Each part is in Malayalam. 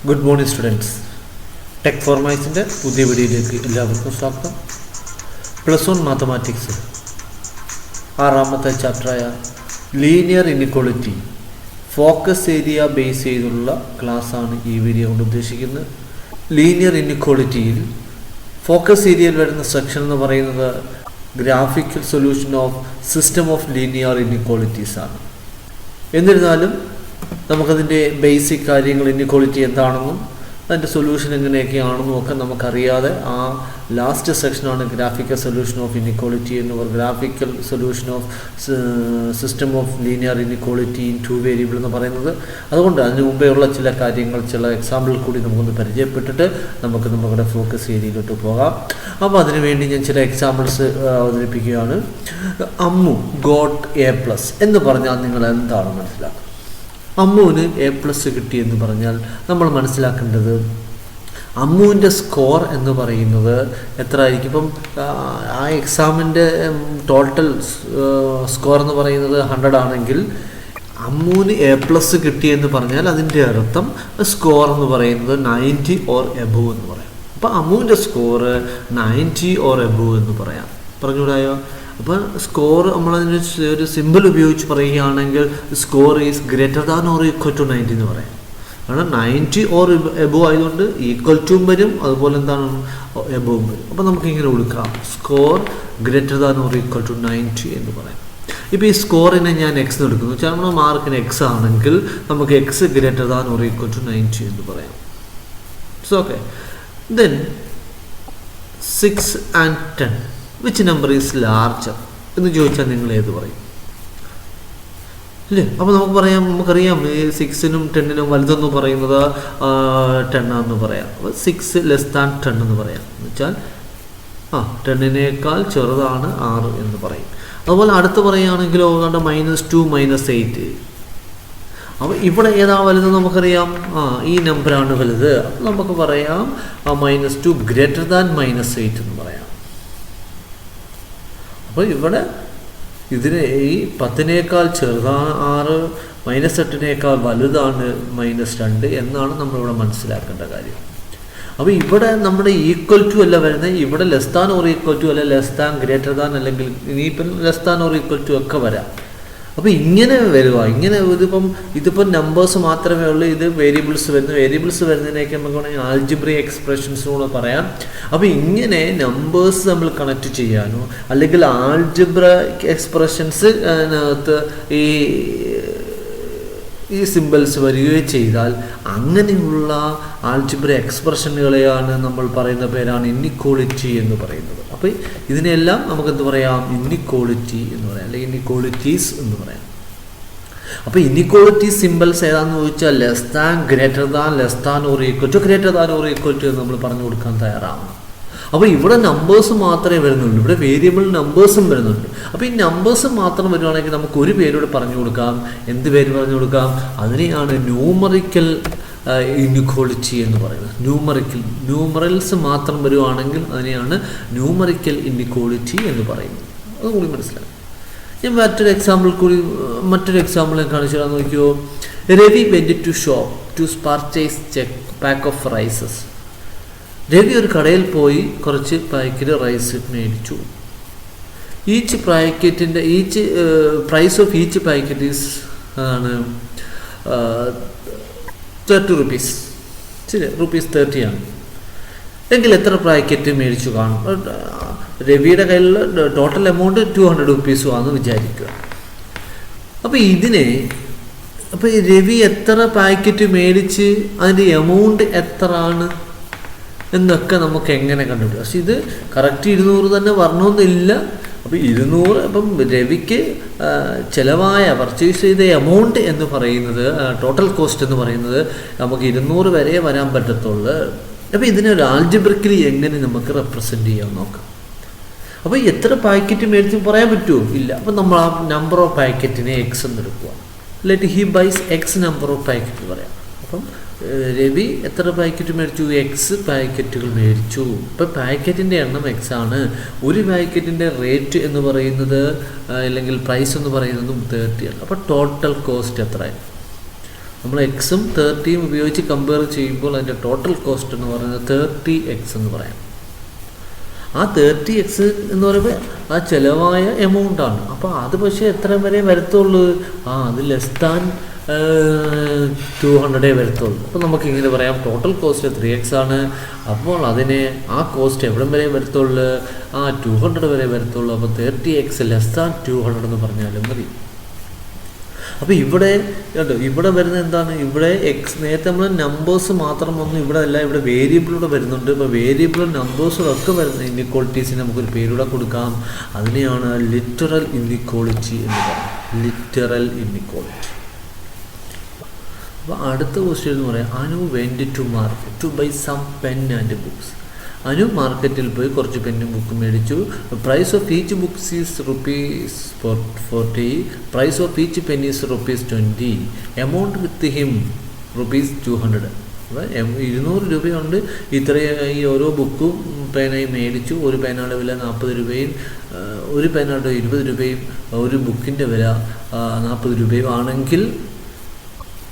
Good morning students. ടെക് ഫോർമാറ്റ്സിൻ്റെ പുതിയ വീഡിയോയിലേക്ക് എല്ലാവർക്കും സ്വാഗതം. +1 മാത്തമാറ്റിക്സ് 6ാമത്തെ ചാപ്റ്ററായ linear inequality focus area base ചെയ്തുള്ള ക്ലാസ്സാണ് ഈ വീഡിയോ കൊണ്ട് ഉദ്ദേശിക്കുന്നത്. ലീനിയർ ഇൻഇക്വാളിറ്റിയിൽ ഫോക്കസ് ഏരിയയിൽ വരുന്ന സെക്ഷൻ എന്ന് പറയുന്നത് graphical solution of system of linear inequalities ആണ്. എന്നിരുന്നാലും നമുക്കതിൻ്റെ ബേസിക് കാര്യങ്ങൾ ഇൻഇക്വാളിറ്റി എന്താണെന്നും അതിൻ്റെ സൊല്യൂഷൻ എങ്ങനെയൊക്കെയാണെന്നും ഒക്കെ നമുക്കറിയാതെ ആ ലാസ്റ്റ് സെക്ഷനാണ് ഗ്രാഫിക്കൽ സൊല്യൂഷൻ ഓഫ് ഇൻഇക്വാളിറ്റി എന്ന് പറയുന്നത്. Graphical solution of system of linear inequality in 2 variable എന്ന് പറയുന്നത്. അതുകൊണ്ട് അതിന് മുമ്പേ ഉള്ള ചില കാര്യങ്ങൾ, ചില എക്സാമ്പിൾ കൂടി നമുക്കൊന്ന് പരിചയപ്പെട്ടിട്ട് നമുക്ക് നമ്മുടെ ഫോക്കസ് ഏരിയയിലോട്ട് പോകാം. അപ്പോൾ അതിനുവേണ്ടി ഞാൻ ചില എക്സാമ്പിൾസ് അവതരിപ്പിക്കുകയാണ്. അമ്മു ഗോട്ട് A+ എന്ന് പറഞ്ഞാൽ നിങ്ങൾ എന്താണ് മനസ്സിലാക്കുക? അമ്മുവിന് A+ കിട്ടിയെന്ന് പറഞ്ഞാൽ നമ്മൾ മനസ്സിലാക്കേണ്ടത് അമ്മുവിൻ്റെ സ്കോർ എന്ന് പറയുന്നത് എത്ര ആയിരിക്കും? ഇപ്പം ആ എക്സാമിൻ്റെ ടോട്ടൽ സ്കോർ എന്ന് പറയുന്നത് 100 ആണെങ്കിൽ അമ്മുവിന് A+ കിട്ടിയെന്ന് പറഞ്ഞാൽ അതിൻ്റെ അർത്ഥം സ്കോർ എന്ന് പറയുന്നത് 90 or above എന്ന് പറയാം. അപ്പോൾ അമ്മുവിൻ്റെ സ്കോർ 90 or above എന്ന് പറയാം. പറഞ്ഞുകൂടായോ? അപ്പോൾ സ്കോർ നമ്മളതിന് ഒരു സിമ്പിൾ ഉപയോഗിച്ച് പറയുകയാണെങ്കിൽ score is greater than or equal to 90 എന്ന് പറയാം. കാരണം 90 or above ആയതുകൊണ്ട് ഈക്വൽ ടു വരും, അതുപോലെ എന്താണ് എബോവും വരും. അപ്പോൾ നമുക്കിങ്ങനെ കൊടുക്കാം, score greater than or equal to 90 എന്ന് പറയാം. ഇപ്പോൾ ഈ സ്കോറിനെ ഞാൻ എക്സ് എടുക്കുന്നു വെച്ചാൽ നമ്മുടെ മാർക്കിന് എക്സ് ആണെങ്കിൽ നമുക്ക് X greater than or equal to 90 എന്ന് പറയാം. So okay, then 6 and 10 which number is larger എന്ന് ചോദിച്ചാൽ നിങ്ങൾ ഏത് പറയും? അല്ലേ? അപ്പോൾ നമുക്കറിയാം ഈ 6നും 10നും വലുതെന്ന് പറയുന്നത് 10 ആണെന്ന് പറയാം. അപ്പോൾ 6 ലെസ് ദാൻ 10 എന്ന് പറയാം. എന്ന് വെച്ചാൽ 10നേക്കാൾ ചെറുതാണ് 6 എന്ന് പറയും. അതുപോലെ അടുത്ത് പറയുകയാണെങ്കിലോ -2 -8. അപ്പോൾ ഇവിടെ ഏതാ വലുത് നമുക്കറിയാം, ഈ നമ്പറാണ് വലുത്. അപ്പോൾ നമുക്ക് പറയാം -2 ഗ്രേറ്റർ ദാൻ -8 എന്ന് പറയാം. അപ്പോൾ ഇവിടെ ഇതിന് ഈ 10നേക്കാൾ ചെറുതാണ് 6, -8നേക്കാൾ വലുതാണ് -2 എന്നാണ് നമ്മളിവിടെ മനസ്സിലാക്കേണ്ട കാര്യം. അപ്പോൾ ഇവിടെ നമ്മുടെ ഈക്വൽ ടു അല്ല വരുന്നത്, ഇവിടെ less than or equal to അല്ല, ലെസ് ദാൻ ഗ്രേറ്റർ ദാൻ അല്ലെങ്കിൽ ഇനിയിപ്പം less than or equal to ഒക്കെ വരാം. അപ്പോൾ ഇങ്ങനെ വരുക, ഇങ്ങനെ ഇതിപ്പം നമ്പേഴ്സ് മാത്രമേ ഉള്ളൂ. ഇത് വേരിയബിൾസ് വരുന്നതിനേക്ക് നമുക്ക് വേണമെങ്കിൽ ആൽജിബ്രിക് എക്സ്പ്രഷൻസിനോട് പറയാം. അപ്പോൾ ഇങ്ങനെ നമ്പേഴ്സ് നമ്മൾ കണക്ട് ചെയ്യാനോ അല്ലെങ്കിൽ ആൽജിബ്രിക് എക്സ്പ്രഷൻസ് അതിനകത്ത് ഈ സിമ്പിൾസ് വരികയോ ചെയ്താൽ അങ്ങനെയുള്ള ആൽജിബ്രിക് എക്സ്പ്രഷനുകളെയാണ് നമ്മൾ പറയുന്ന പേരാണ് ഇൻഇക്വാളിറ്റി എന്ന് പറയുന്നത്. അപ്പോൾ ഇതിനെല്ലാം നമുക്ക് എന്ത് പറയാം? ഇൻഇക്വാളിറ്റി എന്ന് പറയാം, അല്ലെങ്കിൽ ഇൻഇക്വാളിറ്റീസ് എന്ന് പറയാം. അപ്പോൾ ഇൻഇക്വാളിറ്റി സിമ്പിൾസ് ഏതാണെന്ന് ചോദിച്ചാൽ less than, greater than, less than or equal to, greater than or equal to എന്ന് നമ്മൾ പറഞ്ഞു കൊടുക്കാൻ തയ്യാറാണ്. അപ്പോൾ ഇവിടെ നമ്പേഴ്സ് മാത്രമേ വരുന്നുള്ളൂ, ഇവിടെ വേരിയബിൾ നമ്പേഴ്സും വരുന്നുണ്ട്. അപ്പോൾ ഈ നമ്പേഴ്സ് മാത്രം വരുവാണെങ്കിൽ നമുക്ക് ഒരു പേരോട് പറഞ്ഞു കൊടുക്കാം. എന്ത് പേര് പറഞ്ഞു കൊടുക്കാം? അതിനെയാണ് ന്യൂമറിക്കൽ ഇൻഇക്വാളിറ്റി എന്ന് പറയുന്നത്. ന്യൂമറൽസ് മാത്രം വരുവാണെങ്കിൽ അതിനെയാണ് ന്യൂമറിക്കൽ ഇൻഇക്വാളിറ്റി എന്ന് പറയുന്നത്. അതുകൂടി മനസ്സിലാക്കാം. ഞാൻ മറ്റൊരു എക്സാമ്പിൾ കാണിച്ചു തരാൻ നോക്കിയോ. Ravi went to shop to purchase pack of rices. Ravi ഒരു കടയിൽ പോയി കുറച്ച് പാക്കറ്റ് റൈസ് മേടിച്ചു. Price of each packet is ₹30. ശരി, ₹30 ആണ്. എങ്കിൽ എത്ര പാക്കറ്റ് മേടിച്ചു കാണും? രവിയുടെ കയ്യിലുള്ള ടോട്ടൽ എമൗണ്ട് ₹200 ആണെന്ന് വിചാരിക്കുക. അപ്പോൾ രവി എത്ര പാക്കറ്റ് മേടിച്ച് അതിൻ്റെ എമൗണ്ട് എത്ര ആണ് എന്നൊക്കെ നമുക്ക് എങ്ങനെ കണ്ടുപിടിക്കും? പക്ഷെ ഇത് കറക്റ്റ് 200 തന്നെ വരണമെന്നില്ല. അപ്പോൾ 200, അപ്പം രവിക്ക് പർച്ചേസ് ചെയ്ത എമൗണ്ട് എന്ന് പറയുന്നത്, ടോട്ടൽ കോസ്റ്റ് എന്ന് പറയുന്നത് നമുക്ക് 200 വരെ വരാൻ പറ്റത്തുള്ളൂ. അപ്പോൾ ഇതിനൊരു ആൽജിബ്രിക്കലി എങ്ങനെ നമുക്ക് റെപ്രസെൻറ്റ് ചെയ്യാൻ നോക്കാം. അപ്പോൾ എത്ര പാക്കറ്റ് മേടിച്ച് പറയാൻ പറ്റുമോ? ഇല്ല. അപ്പോൾ നമ്മൾ ആ നമ്പർ ഓഫ് പാക്കറ്റിനെ X എന്ന് എടുക്കുക. Let he buys X number of packet പറയാം. അപ്പം രവി എത്ര പാക്കറ്റ് മേടിച്ചു? X പാക്കറ്റുകൾ മേടിച്ചു. ഇപ്പം പാക്കറ്റിൻ്റെ എണ്ണം X ആണ്. ഒരു പാക്കറ്റിൻ്റെ റേറ്റ് എന്ന് പറയുന്നത് അല്ലെങ്കിൽ പ്രൈസ് എന്ന് പറയുന്നതും 30 ആണ്. അപ്പോൾ ടോട്ടൽ കോസ്റ്റ് എത്രയാണ്? നമ്മൾ എക്സും 30യും ഉപയോഗിച്ച് കമ്പയർ ചെയ്യുമ്പോൾ അതിൻ്റെ ടോട്ടൽ കോസ്റ്റ് എന്ന് പറയുന്നത് 30x എന്ന് പറയാം. ആ 30x എന്ന് പറയുമ്പോൾ ആ ചിലവായ എമൗണ്ടാണ്. അപ്പോൾ അത് പക്ഷേ എത്ര വരെ വരത്തുള്ളൂ? അത് ലെസ് ദാൻ 200 വരത്തുള്ളൂ. അപ്പോൾ നമുക്കിങ്ങനെ പറയാം ടോട്ടൽ കോസ്റ്റ് 3x ആണ്. അപ്പോൾ അതിനെ ആ കോസ്റ്റ് എവിടം വരെ വരത്തുള്ളൂ? 200 വരെ വരത്തുള്ളൂ. അപ്പോൾ 30x ലെസ് ദാൻ 200 എന്ന് പറഞ്ഞാലും മതി. അപ്പോൾ ഇവിടെ കേട്ടോ, ഇവിടെ വരുന്നത് എന്താണ്? ഇവിടെ നേരത്തെ നമ്മൾ നമ്പേഴ്സ് മാത്രം വന്നു, ഇവിടെ അല്ല, ഇവിടെ വേരിയബിളൂടെ വരുന്നുണ്ട്. ഇപ്പോൾ വേരിയബിളും നമ്പേഴ്സും ഒക്കെ വരുന്ന ഇന്നിക്വാളിറ്റീസിന് നമുക്കൊരു പേരൂടെ കൊടുക്കാം. അതിനെയാണ് ലിറ്ററൽ ഇന്നിക്വാളിറ്റി എന്ന് പറയുന്നത്. Literal inequality. അപ്പോൾ അടുത്ത ക്വസ്റ്റ്യൻ എന്ന് പറയാം, Anu went to market to buy some pen and books. Anu മാർക്കറ്റിൽ പോയി കുറച്ച് പെന്നും ബുക്കും മേടിച്ചു. Price of each books is ₹40. Price of each pen is ₹20. Amount with him ₹200. അപ്പോൾ 200 രൂപയുണ്ട്. ഈ ഓരോ ബുക്കും പേനയും മേടിച്ചു. ഒരു പേനയുടെ വില 40 രൂപയും ഒരു പേനയുടെ 20 രൂപയും ഒരു ബുക്കിൻ്റെ വില 40 രൂപയും ആണെങ്കിൽ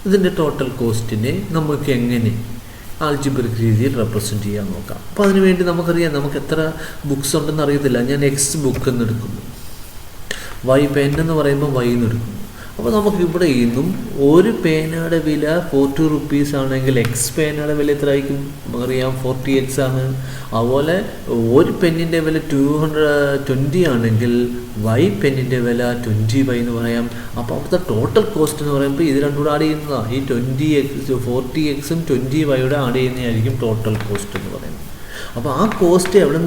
ഇതിൻ്റെ ടോട്ടൽ കോസ്റ്റിനെ നമുക്ക് എങ്ങനെ ആൽജിബ്രിക് രീതിയിൽ റെപ്രസെൻറ്റ് ചെയ്യാൻ നോക്കാം. അപ്പോൾ അതിനുവേണ്ടി നമുക്കറിയാം നമുക്ക് എത്ര ബുക്സ് ഉണ്ടെന്ന് അറിയത്തില്ല. ഞാൻ എക്സ് ബുക്ക് എന്ന് എടുക്കുന്നു, വൈ പെൻ എന്ന് പറയുമ്പോൾ വൈ എന്ന് എടുക്കുന്നു. അപ്പോൾ നമുക്ക് ഇവിടെ നിന്നും ഒരു പേനയുടെ വില 40 rupees ആണെങ്കിൽ എക്സ് പേനയുടെ വില എത്ര ആയിരിക്കും? നമുക്കറിയാം 40x ആണ്. അതുപോലെ ഒരു പെന്നിൻ്റെ വില 220 ആണെങ്കിൽ വൈ പെന്നിൻ്റെ വില 20y എന്ന് പറയാം. അപ്പോൾ അവിടുത്തെ ടോട്ടൽ കോസ്റ്റ് എന്ന് പറയുമ്പോൾ ഇത് രണ്ടും കൂടെ ആഡ് ചെയ്യുന്നതാണ്. ഈ 40xും 20y ആഡ് ചെയ്യുന്നതായിരിക്കും ടോട്ടൽ കോസ്റ്റ് എന്ന് പറയുന്നത്. അപ്പോൾ ആ കോസ്റ്റ് എവിടം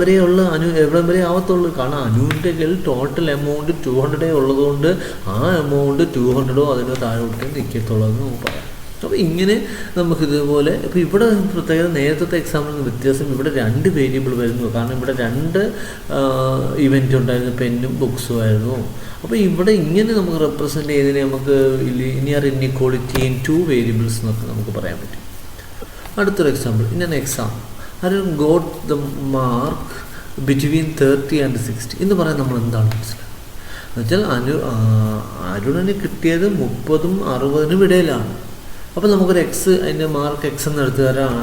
വരെ ആവത്തുള്ളൂ? കാരണം അനുവിൻ്റെ കയ്യിൽ ടോട്ടൽ എമൗണ്ട് 200 ഉള്ളതുകൊണ്ട് ആ എമൗണ്ട് 200 അതിന് താഴോട്ട് നിൽക്കത്തുള്ളതെന്ന് നമുക്ക് പറയാം. അപ്പോൾ ഇങ്ങനെ നമുക്കിതുപോലെ ഇപ്പോൾ ഇവിടെ പ്രത്യേകത നേരത്തെ എക്സാമ്പിളിൽ നിന്ന് വ്യത്യാസം, ഇവിടെ 2 വേരിയബിൾ വരുന്നു. കാരണം ഇവിടെ 2 ഇവൻ്റ് ഉണ്ടായിരുന്നു, പെന്നും ബുക്സും ആയിരുന്നു. അപ്പോൾ ഇവിടെ ഇങ്ങനെ നമുക്ക് റെപ്രസെൻറ്റ് ചെയ്തതിനെ നമുക്ക് ലീനിയർ ഇൻഇക്വാളിറ്റി ഇൻ 2 വേരിയബിൾസ് എന്നൊക്കെ നമുക്ക് പറയാൻ പറ്റും. അടുത്തൊരു example, in an exam Arun got the mark between 30 and 60 എന്ന് പറയാൻ നമ്മൾ എന്താണ് മനസ്സിലാക്കുക? എന്നുവെച്ചാൽ അരുണിന് കിട്ടിയത് 30ഉം 60നും ഇടയിലാണ്. അപ്പോൾ നമുക്കൊരു എക്സ്, അതിൻ്റെ മാർക്ക് എക്സ് എന്ന് എടുത്തു തരാം.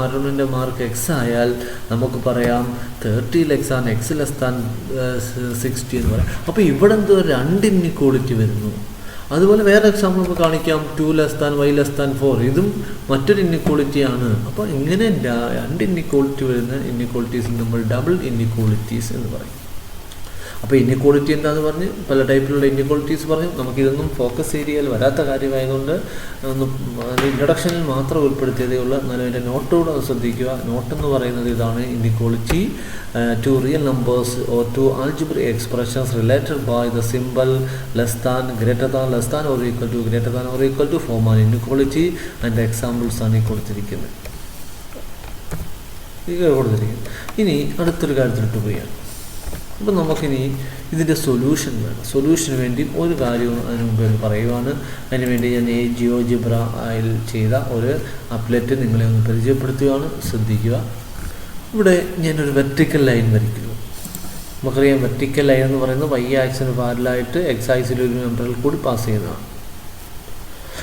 അരുണിൻ്റെ മാർക്ക് എക്സ് ആയാൽ നമുക്ക് പറയാം 30x ആണ്, എക്സ് ലെസ് ദാൻ 60 എന്ന് പറയാം. അപ്പോൾ ഇവിടെ എന്തോ 2 ഇൻഇക്വാളിറ്റി വരുന്നു. അതുപോലെ വേറെ എക്സാമ്പിൾ നമുക്ക് കാണിക്കാം, 2 less than y less than 4. ഇതും മറ്റൊരു ഇൻഇക്വാളിറ്റിയാണ്. അപ്പോൾ ഇങ്ങനെ 2 ഇൻഇക്വാളിറ്റി വരുന്ന ഇൻഇക്വാളിറ്റീസ് നമ്മൾ ഡബിൾ ഇൻഇക്വാളിറ്റീസ് എന്ന് പറയും. അപ്പോൾ ഇൻഇക്വാളിറ്റി എന്താണെന്ന് പറഞ്ഞ് പല ടൈപ്പിലുള്ള ഇൻഇക്വാളിറ്റീസ് പറഞ്ഞു. നമുക്കിതൊന്നും ഫോക്കസ് ഏരിയയിൽ വരാത്ത കാര്യമായതുകൊണ്ട് ഇൻട്രൊഡക്ഷനിൽ മാത്രം ഉൾപ്പെടുത്തിയതേ ഉള്ളൂ. എന്നാലും അതിൻ്റെ നോട്ടോട് ശ്രദ്ധിക്കുക. നോട്ടെന്ന് പറയുന്നത് ഇതാണ്: inequality two real numbers or two algebraic expressions related by the symbol less than, greater than, less than or equal to form an inequality. അതിൻ്റെ എക്സാമ്പിൾസ് ആണ് ഈ കൊടുത്തിരിക്കുന്നത്. ഇനി അടുത്തൊരു കാര്യത്തിലിട്ട് പോവുകയാണ്. അപ്പോൾ നമുക്കിനി ഇതിൻ്റെ സൊല്യൂഷൻ വേണം. സൊല്യൂഷന് വേണ്ടി ഒരു കാര്യവും അതിന് മുമ്പ് പറയുവാണ്. അതിനുവേണ്ടി ഞാൻ ഈ ജിയോജിബ്രയിൽ ചെയ്ത ഒരു അപ്ലെറ്റ് നിങ്ങളെ ഒന്ന് പരിചയപ്പെടുത്തുകയാണ്. ശ്രദ്ധിക്കുക. ഇവിടെ ഞാനൊരു വെർട്ടിക്കൽ ലൈൻ വരയ്ക്കുന്നു. നമുക്കറിയാം വെർട്ടിക്കൽ ലൈൻ എന്ന് പറയുന്നത് വൈ ആക്സിന് പാരലായിട്ട് എക്സ് ആക്സിലൊരു നമ്പറിൽ കൂടി പാസ് ചെയ്യുന്നതാണ്.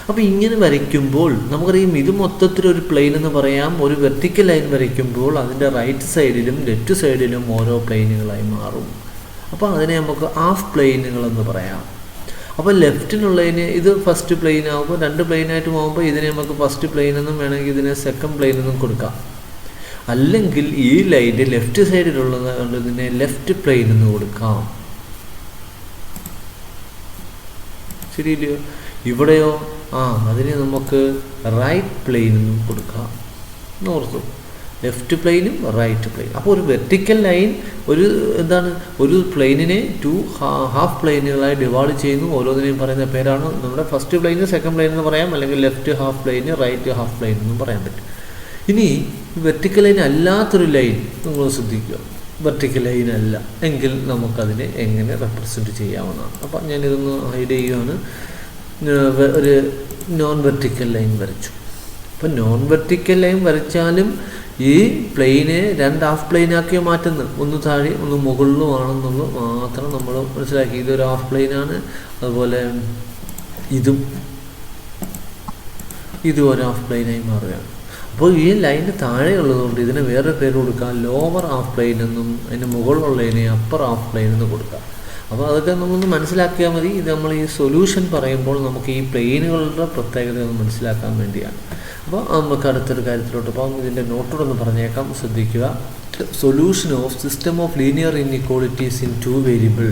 അപ്പോൾ ഇങ്ങനെ വരയ്ക്കുമ്പോൾ നമുക്കറിയാം ഇത് മൊത്തത്തിലൊരു പ്ലെയിൻ എന്ന് പറയാം. ഒരു വെർട്ടിക്കൽ ലൈൻ വരയ്ക്കുമ്പോൾ അതിൻ്റെ റൈറ്റ് സൈഡിലും ലെഫ്റ്റ് സൈഡിലും ഓരോ പ്ലെയിനുകളായി മാറും. അപ്പോൾ അതിനെ നമുക്ക് ഹാഫ് പ്ലെയിനുകളെന്ന് പറയാം. അപ്പോൾ ലെഫ്റ്റിനുള്ളതിന് ഇത് ഫസ്റ്റ് പ്ലെയിൻ ആകുമ്പോൾ 2 പ്ലെയിനായിട്ട് പോകുമ്പോൾ ഇതിനെ നമുക്ക് ഫസ്റ്റ് പ്ലെയിൻ എന്നും വേണമെങ്കിൽ ഇതിനെ സെക്കൻഡ് പ്ലെയിൻ എന്നും കൊടുക്കാം. അല്ലെങ്കിൽ ഈ ലൈൻ്റെ ലെഫ്റ്റ് സൈഡിലുള്ളത് കൊണ്ട് ഇതിനെ ലെഫ്റ്റ് പ്ലെയിൻ എന്ന് കൊടുക്കാം. ശരിയില്ലയോ? ഇവിടെയോ അതിന് നമുക്ക് റൈറ്റ് പ്ലെയിൻ എന്നും കൊടുക്കാം. ഓർത്തു, ലെഫ്റ്റ് പ്ലെയിനും റൈറ്റ് പ്ലെയിൻ. അപ്പോൾ ഒരു വെർട്ടിക്കൽ ലൈൻ ഒരു പ്ലെയിനിനെ 2 ഹാഫ് പ്ലെയിനുകളായി ഡിവൈഡ് ചെയ്യുന്നു. ഓരോന്നിനെയും പറയുന്ന പേരാണ് നമ്മുടെ ഫസ്റ്റ് പ്ലെയിന് സെക്കൻഡ് പ്ലെയിൻ എന്ന് പറയാം, അല്ലെങ്കിൽ ലെഫ്റ്റ് ഹാഫ് പ്ലെയിന് റൈറ്റ് ഹാഫ് പ്ലെയിൻ എന്നും പറയാൻ പറ്റും. ഇനി വെർട്ടിക്കൽ ലൈൻ അല്ലാത്തൊരു ലൈൻ നിങ്ങൾ ശ്രദ്ധിക്കുക. വെർട്ടിക്കൽ ലൈൻ അല്ല എങ്കിൽ നമുക്കതിനെ എങ്ങനെ റെപ്രസെൻറ്റ് ചെയ്യാവുന്നതാണ്. അപ്പം ഞാനിതൊന്ന് ഹൈഡ് ചെയ്യുകയാണ്. ഒരു നോൺ വെർട്ടിക്കൽ ലൈൻ വരച്ചു. അപ്പോൾ നോൺ വെർട്ടിക്കൽ ലൈൻ വരച്ചാലും ഈ പ്ലെയിനെ 2 ഹാഫ് പ്ലെയിനാക്കിയോ മാറ്റുന്നത്, ഒന്ന് താഴെ ഒന്ന് മുകളിലുമാണെന്നുള്ളത് മാത്രം നമ്മൾ മനസ്സിലാക്കി. ഇതൊരു ഹാഫ് പ്ലെയിനാണ്. അതുപോലെ ഇതും ഇത് ഒരു ഹാഫ് പ്ലെയിനായി മാറുകയാണ്. അപ്പോൾ ഈ ലൈന് താഴെയുള്ളതുകൊണ്ട് ഇതിന് വേറെ പേര് കൊടുക്കാം, ലോവർ ഹാഫ് പ്ലെയിൻ എന്നും അതിന് മുകളിലുള്ളതിനെ അപ്പർ ഹാഫ് പ്ലെയിൻ എന്ന് കൊടുക്കാം. അപ്പോൾ അതൊക്കെ നമ്മളൊന്ന് മനസ്സിലാക്കിയാൽ മതി. ഇത് നമ്മൾ ഈ സൊല്യൂഷൻ പറയുമ്പോൾ നമുക്ക് ഈ പ്ലെയിനുകളുടെ പ്രത്യേകത ഒന്ന് മനസ്സിലാക്കാൻ വേണ്ടിയാണ്. അപ്പോൾ നമുക്ക് അടുത്തൊരു കാര്യത്തിലോട്ട് പോകാം. ഇതിൻ്റെ നോട്ടോടൊന്ന് പറഞ്ഞേക്കാം, ശ്രദ്ധിക്കുക. Solution of system of linear inequalities in 2 variable.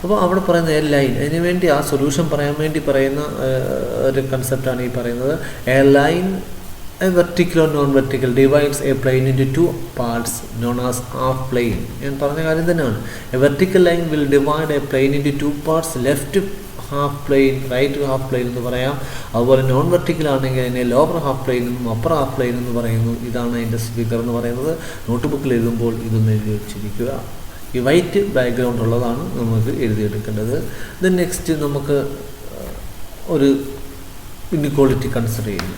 അപ്പോൾ അവിടെ പറയുന്ന എ ലൈൻ, അതിന് വേണ്ടി ആ സൊല്യൂഷൻ പറയാൻ വേണ്ടി പറയുന്ന ഒരു കൺസെപ്റ്റാണ് ഈ പറയുന്നത്. A line, a vertical or non vertical, divides a plane into 2 parts known as half plane. ഞാൻ പറഞ്ഞ കാര്യം തന്നെയാണ്. A vertical line will divide a plane into 2 parts, left half plane, right half plane എന്ന് പറയാം. അതുപോലെ നോൺ വെർട്ടിക്കൽ ആണെങ്കിൽ അതിനെ ലോവർ ഹാഫ് പ്ലെയിൻ എന്നും അപ്പർ ഹാഫ് പ്ലെയിൻ എന്ന് പറയുന്നു. ഇതാണ് അതിൻ്റെ ഫിഗർ എന്ന് പറയുന്നത്. നോട്ട് ബുക്കിൽ എഴുതുമ്പോൾ ഇതൊന്ന് എഴുതി വെച്ചിരിക്കുക. ഈ വൈറ്റ് ബാക്ക്ഗ്രൗണ്ട് ഉള്ളതാണ് നമുക്ക് എഴുതിയെടുക്കേണ്ടത്. ദെൻ നെക്സ്റ്റ് നമുക്ക് ഒരു ഇൻഇക്വാളിറ്റി കൺസിഡർ ചെയ്യുന്നു.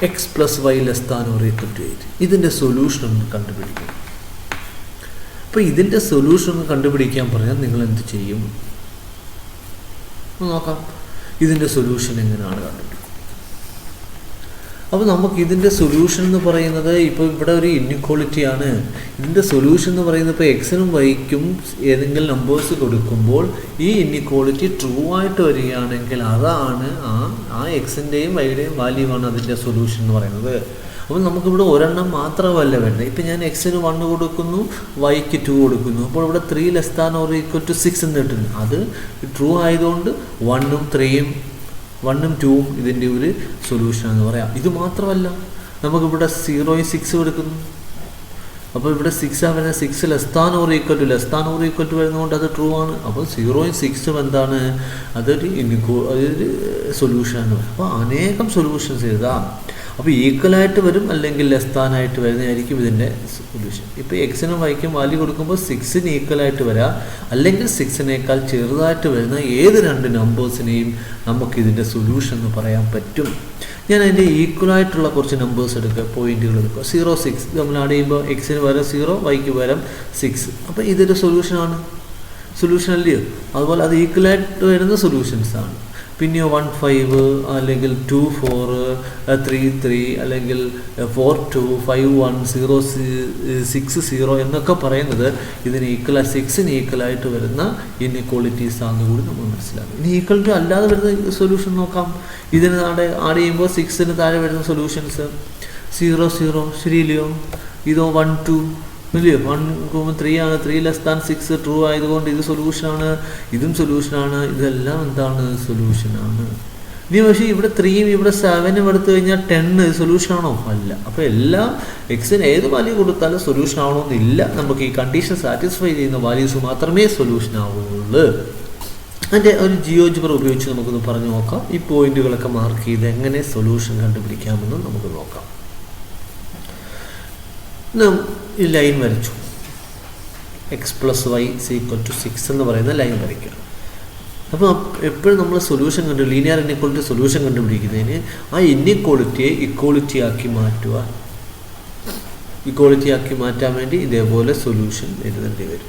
X plus Y less than or equal to 8. ഇതിൻ്റെ സൊല്യൂഷൻ ഒന്ന് കണ്ടുപിടിക്കും. അപ്പോൾ ഇതിൻ്റെ സൊല്യൂഷൻ ഒന്ന് കണ്ടുപിടിക്കാൻ പറഞ്ഞാൽ നിങ്ങൾ എന്ത് ചെയ്യും നോക്കാം. ഇതിൻ്റെ സൊല്യൂഷൻ എങ്ങനെയാണ് കണ്ടുപിടിക്കുക? അപ്പോൾ നമുക്ക് ഇതിൻ്റെ സൊല്യൂഷൻ എന്ന് പറയുന്നത്, ഇപ്പോൾ ഇവിടെ ഒരു ഇൻഇക്വാളിറ്റിയാണ്. ഇതിൻ്റെ സൊല്യൂഷൻ എന്ന് പറയുന്നത് ഇപ്പോൾ എക്സിനും വൈക്കും ഏതെങ്കിലും നമ്പേഴ്സ് കൊടുക്കുമ്പോൾ ഈ ഇൻഇക്വാളിറ്റി ട്രൂ ആയിട്ട് വരികയാണെങ്കിൽ അതാണ് ആ എക്സിൻ്റെയും വൈയുടെയും വാല്യൂ ആണ് അതിൻ്റെ സൊല്യൂഷൻ എന്ന് പറയുന്നത്. അപ്പോൾ നമുക്കിവിടെ ഒരെണ്ണം മാത്രമല്ല വേണ്ടത്. ഇപ്പം ഞാൻ എക്സിന് 1 കൊടുക്കുന്നു, വൈക്ക് 2 കൊടുക്കുന്നു. അപ്പോൾ ഇവിടെ 3 less than or equal to 6 എന്ന് കിട്ടുന്നു. അത് ട്രൂ ആയതുകൊണ്ട് 1ഉം 3ഉം 1ഉം 2ഉം ഇതിൻ്റെ ഒരു സൊല്യൂഷനാണെന്ന് പറയാം. ഇത് മാത്രമല്ല, നമുക്കിവിടെ 0യും 6 കൊടുക്കുന്നു. അപ്പോൾ ഇവിടെ 6 വരുന്നത് 6 less than or equal to വരുന്നതുകൊണ്ട് അത് ട്രൂ ആണ്. അപ്പോൾ 0യും 6ഉം എന്താണ്? അതൊരു സൊല്യൂഷനാണ്. അപ്പോൾ അനേകം സൊല്യൂഷൻസ് എഴുതാം. അപ്പോൾ ഈക്വലായിട്ട് വരും, അല്ലെങ്കിൽ ലെസ് ദാൻ ആയിട്ട് വരുന്നതായിരിക്കും ഇതിൻ്റെ സൊല്യൂഷൻ. ഇപ്പോൾ എക്സിനും വൈക്കും വാല്യൂ കൊടുക്കുമ്പോൾ 6ന് ഈക്വലായിട്ട് വരാം, അല്ലെങ്കിൽ 6നേക്കാൾ ചെറുതായിട്ട് വരുന്ന ഏത് 2 നമ്പേഴ്സിനെയും നമുക്കിതിൻ്റെ സൊല്യൂഷൻ എന്ന് പറയാൻ പറ്റും. ഞാൻ അതിൻ്റെ ഈക്വലായിട്ടുള്ള കുറച്ച് നമ്പേഴ്സ് എടുക്കുക, പോയിന്റുകൾ എടുക്കുക. 0, 6 നമ്മൾ ആഡ് ചെയ്യുമ്പോൾ എക്സിന് പകരം 0, വൈക്ക് പകരം 6. അപ്പോൾ ഇതൊരു സൊല്യൂഷനാണ്, സൊല്യൂഷൻ അല്ലയോ? അതുപോലെ അത് ഈക്വലായിട്ട് വരുന്ന സൊല്യൂഷൻസാണ്. പിന്നെയോ 1, 5 അല്ലെങ്കിൽ 2, 4, 3, 3 അല്ലെങ്കിൽ 4, 2, 5, 1, 0, 6, 0 എന്നൊക്കെ പറയുന്നത് ഇതിന് ഈക്വൽ, 6ന് ഈക്വലായിട്ട് വരുന്ന ഇൻഇക്വാളിറ്റീസ് ആണെന്ന് കൂടി നമ്മൾ മനസ്സിലാക്കും. ഇനി ഈക്വൽ ടു അല്ലാതെ വരുന്ന സൊല്യൂഷൻ നോക്കാം. ഇതിന് ആഡ് ചെയ്യുമ്പോൾ 6ന് താഴെ വരുന്ന സൊല്യൂഷൻസ് 0, 0 ശരിയില്ലയോ? ഇതോ 1, 2 ഇല്ലയോ? 1, 3 ആണ്. 3 ലെസ് ദാൻ 6 ട്രൂ ആയതുകൊണ്ട് ഇത് സൊല്യൂഷനാണ്, ഇതും സൊല്യൂഷനാണ്. ഇതെല്ലാം എന്താണ്? സൊല്യൂഷനാണ്. ഇനി പക്ഷേ ഇവിടെ 3യും ഇവിടെ 7ഉം എടുത്തു കഴിഞ്ഞാൽ 10 സൊല്യൂഷനാണോ? അല്ല. അപ്പോൾ എല്ലാം എക്സിന് ഏത് വാല്യൂ കൊടുത്താലും സൊല്യൂഷൻ ആവണമെന്നില്ല. നമുക്ക് ഈ കണ്ടീഷൻ സാറ്റിസ്ഫൈ ചെയ്യുന്ന വാല്യൂസ് മാത്രമേ സൊല്യൂഷൻ ആവുകയുള്ളൂ. അതിൻ്റെ ഒരു ജിയോജിബ്ര ഉപയോഗിച്ച് നമുക്കൊന്ന് പറഞ്ഞു നോക്കാം. ഈ പോയിന്റുകളൊക്കെ മാർക്ക് ചെയ്ത് എങ്ങനെ സൊല്യൂഷൻ കണ്ടുപിടിക്കാമെന്ന് നമുക്ക് നോക്കാം. ഈ ലൈൻ വരച്ചു. X plus Y equal to 6 എന്ന് പറയുന്ന ലൈൻ വരയ്ക്കുക. അപ്പോൾ എപ്പോഴും നമ്മൾ സൊല്യൂഷൻ ലീനിയർ ഇൻഇക്വാളിറ്റി സൊല്യൂഷൻ കണ്ടുപിടിക്കുന്നതിന് ആ ഇൻഇക്വാളിറ്റിയെ ഇക്വാളിറ്റി ആക്കി മാറ്റാൻ വേണ്ടി ഇതേപോലെ സൊല്യൂഷൻ എഴുതേണ്ടി വരും.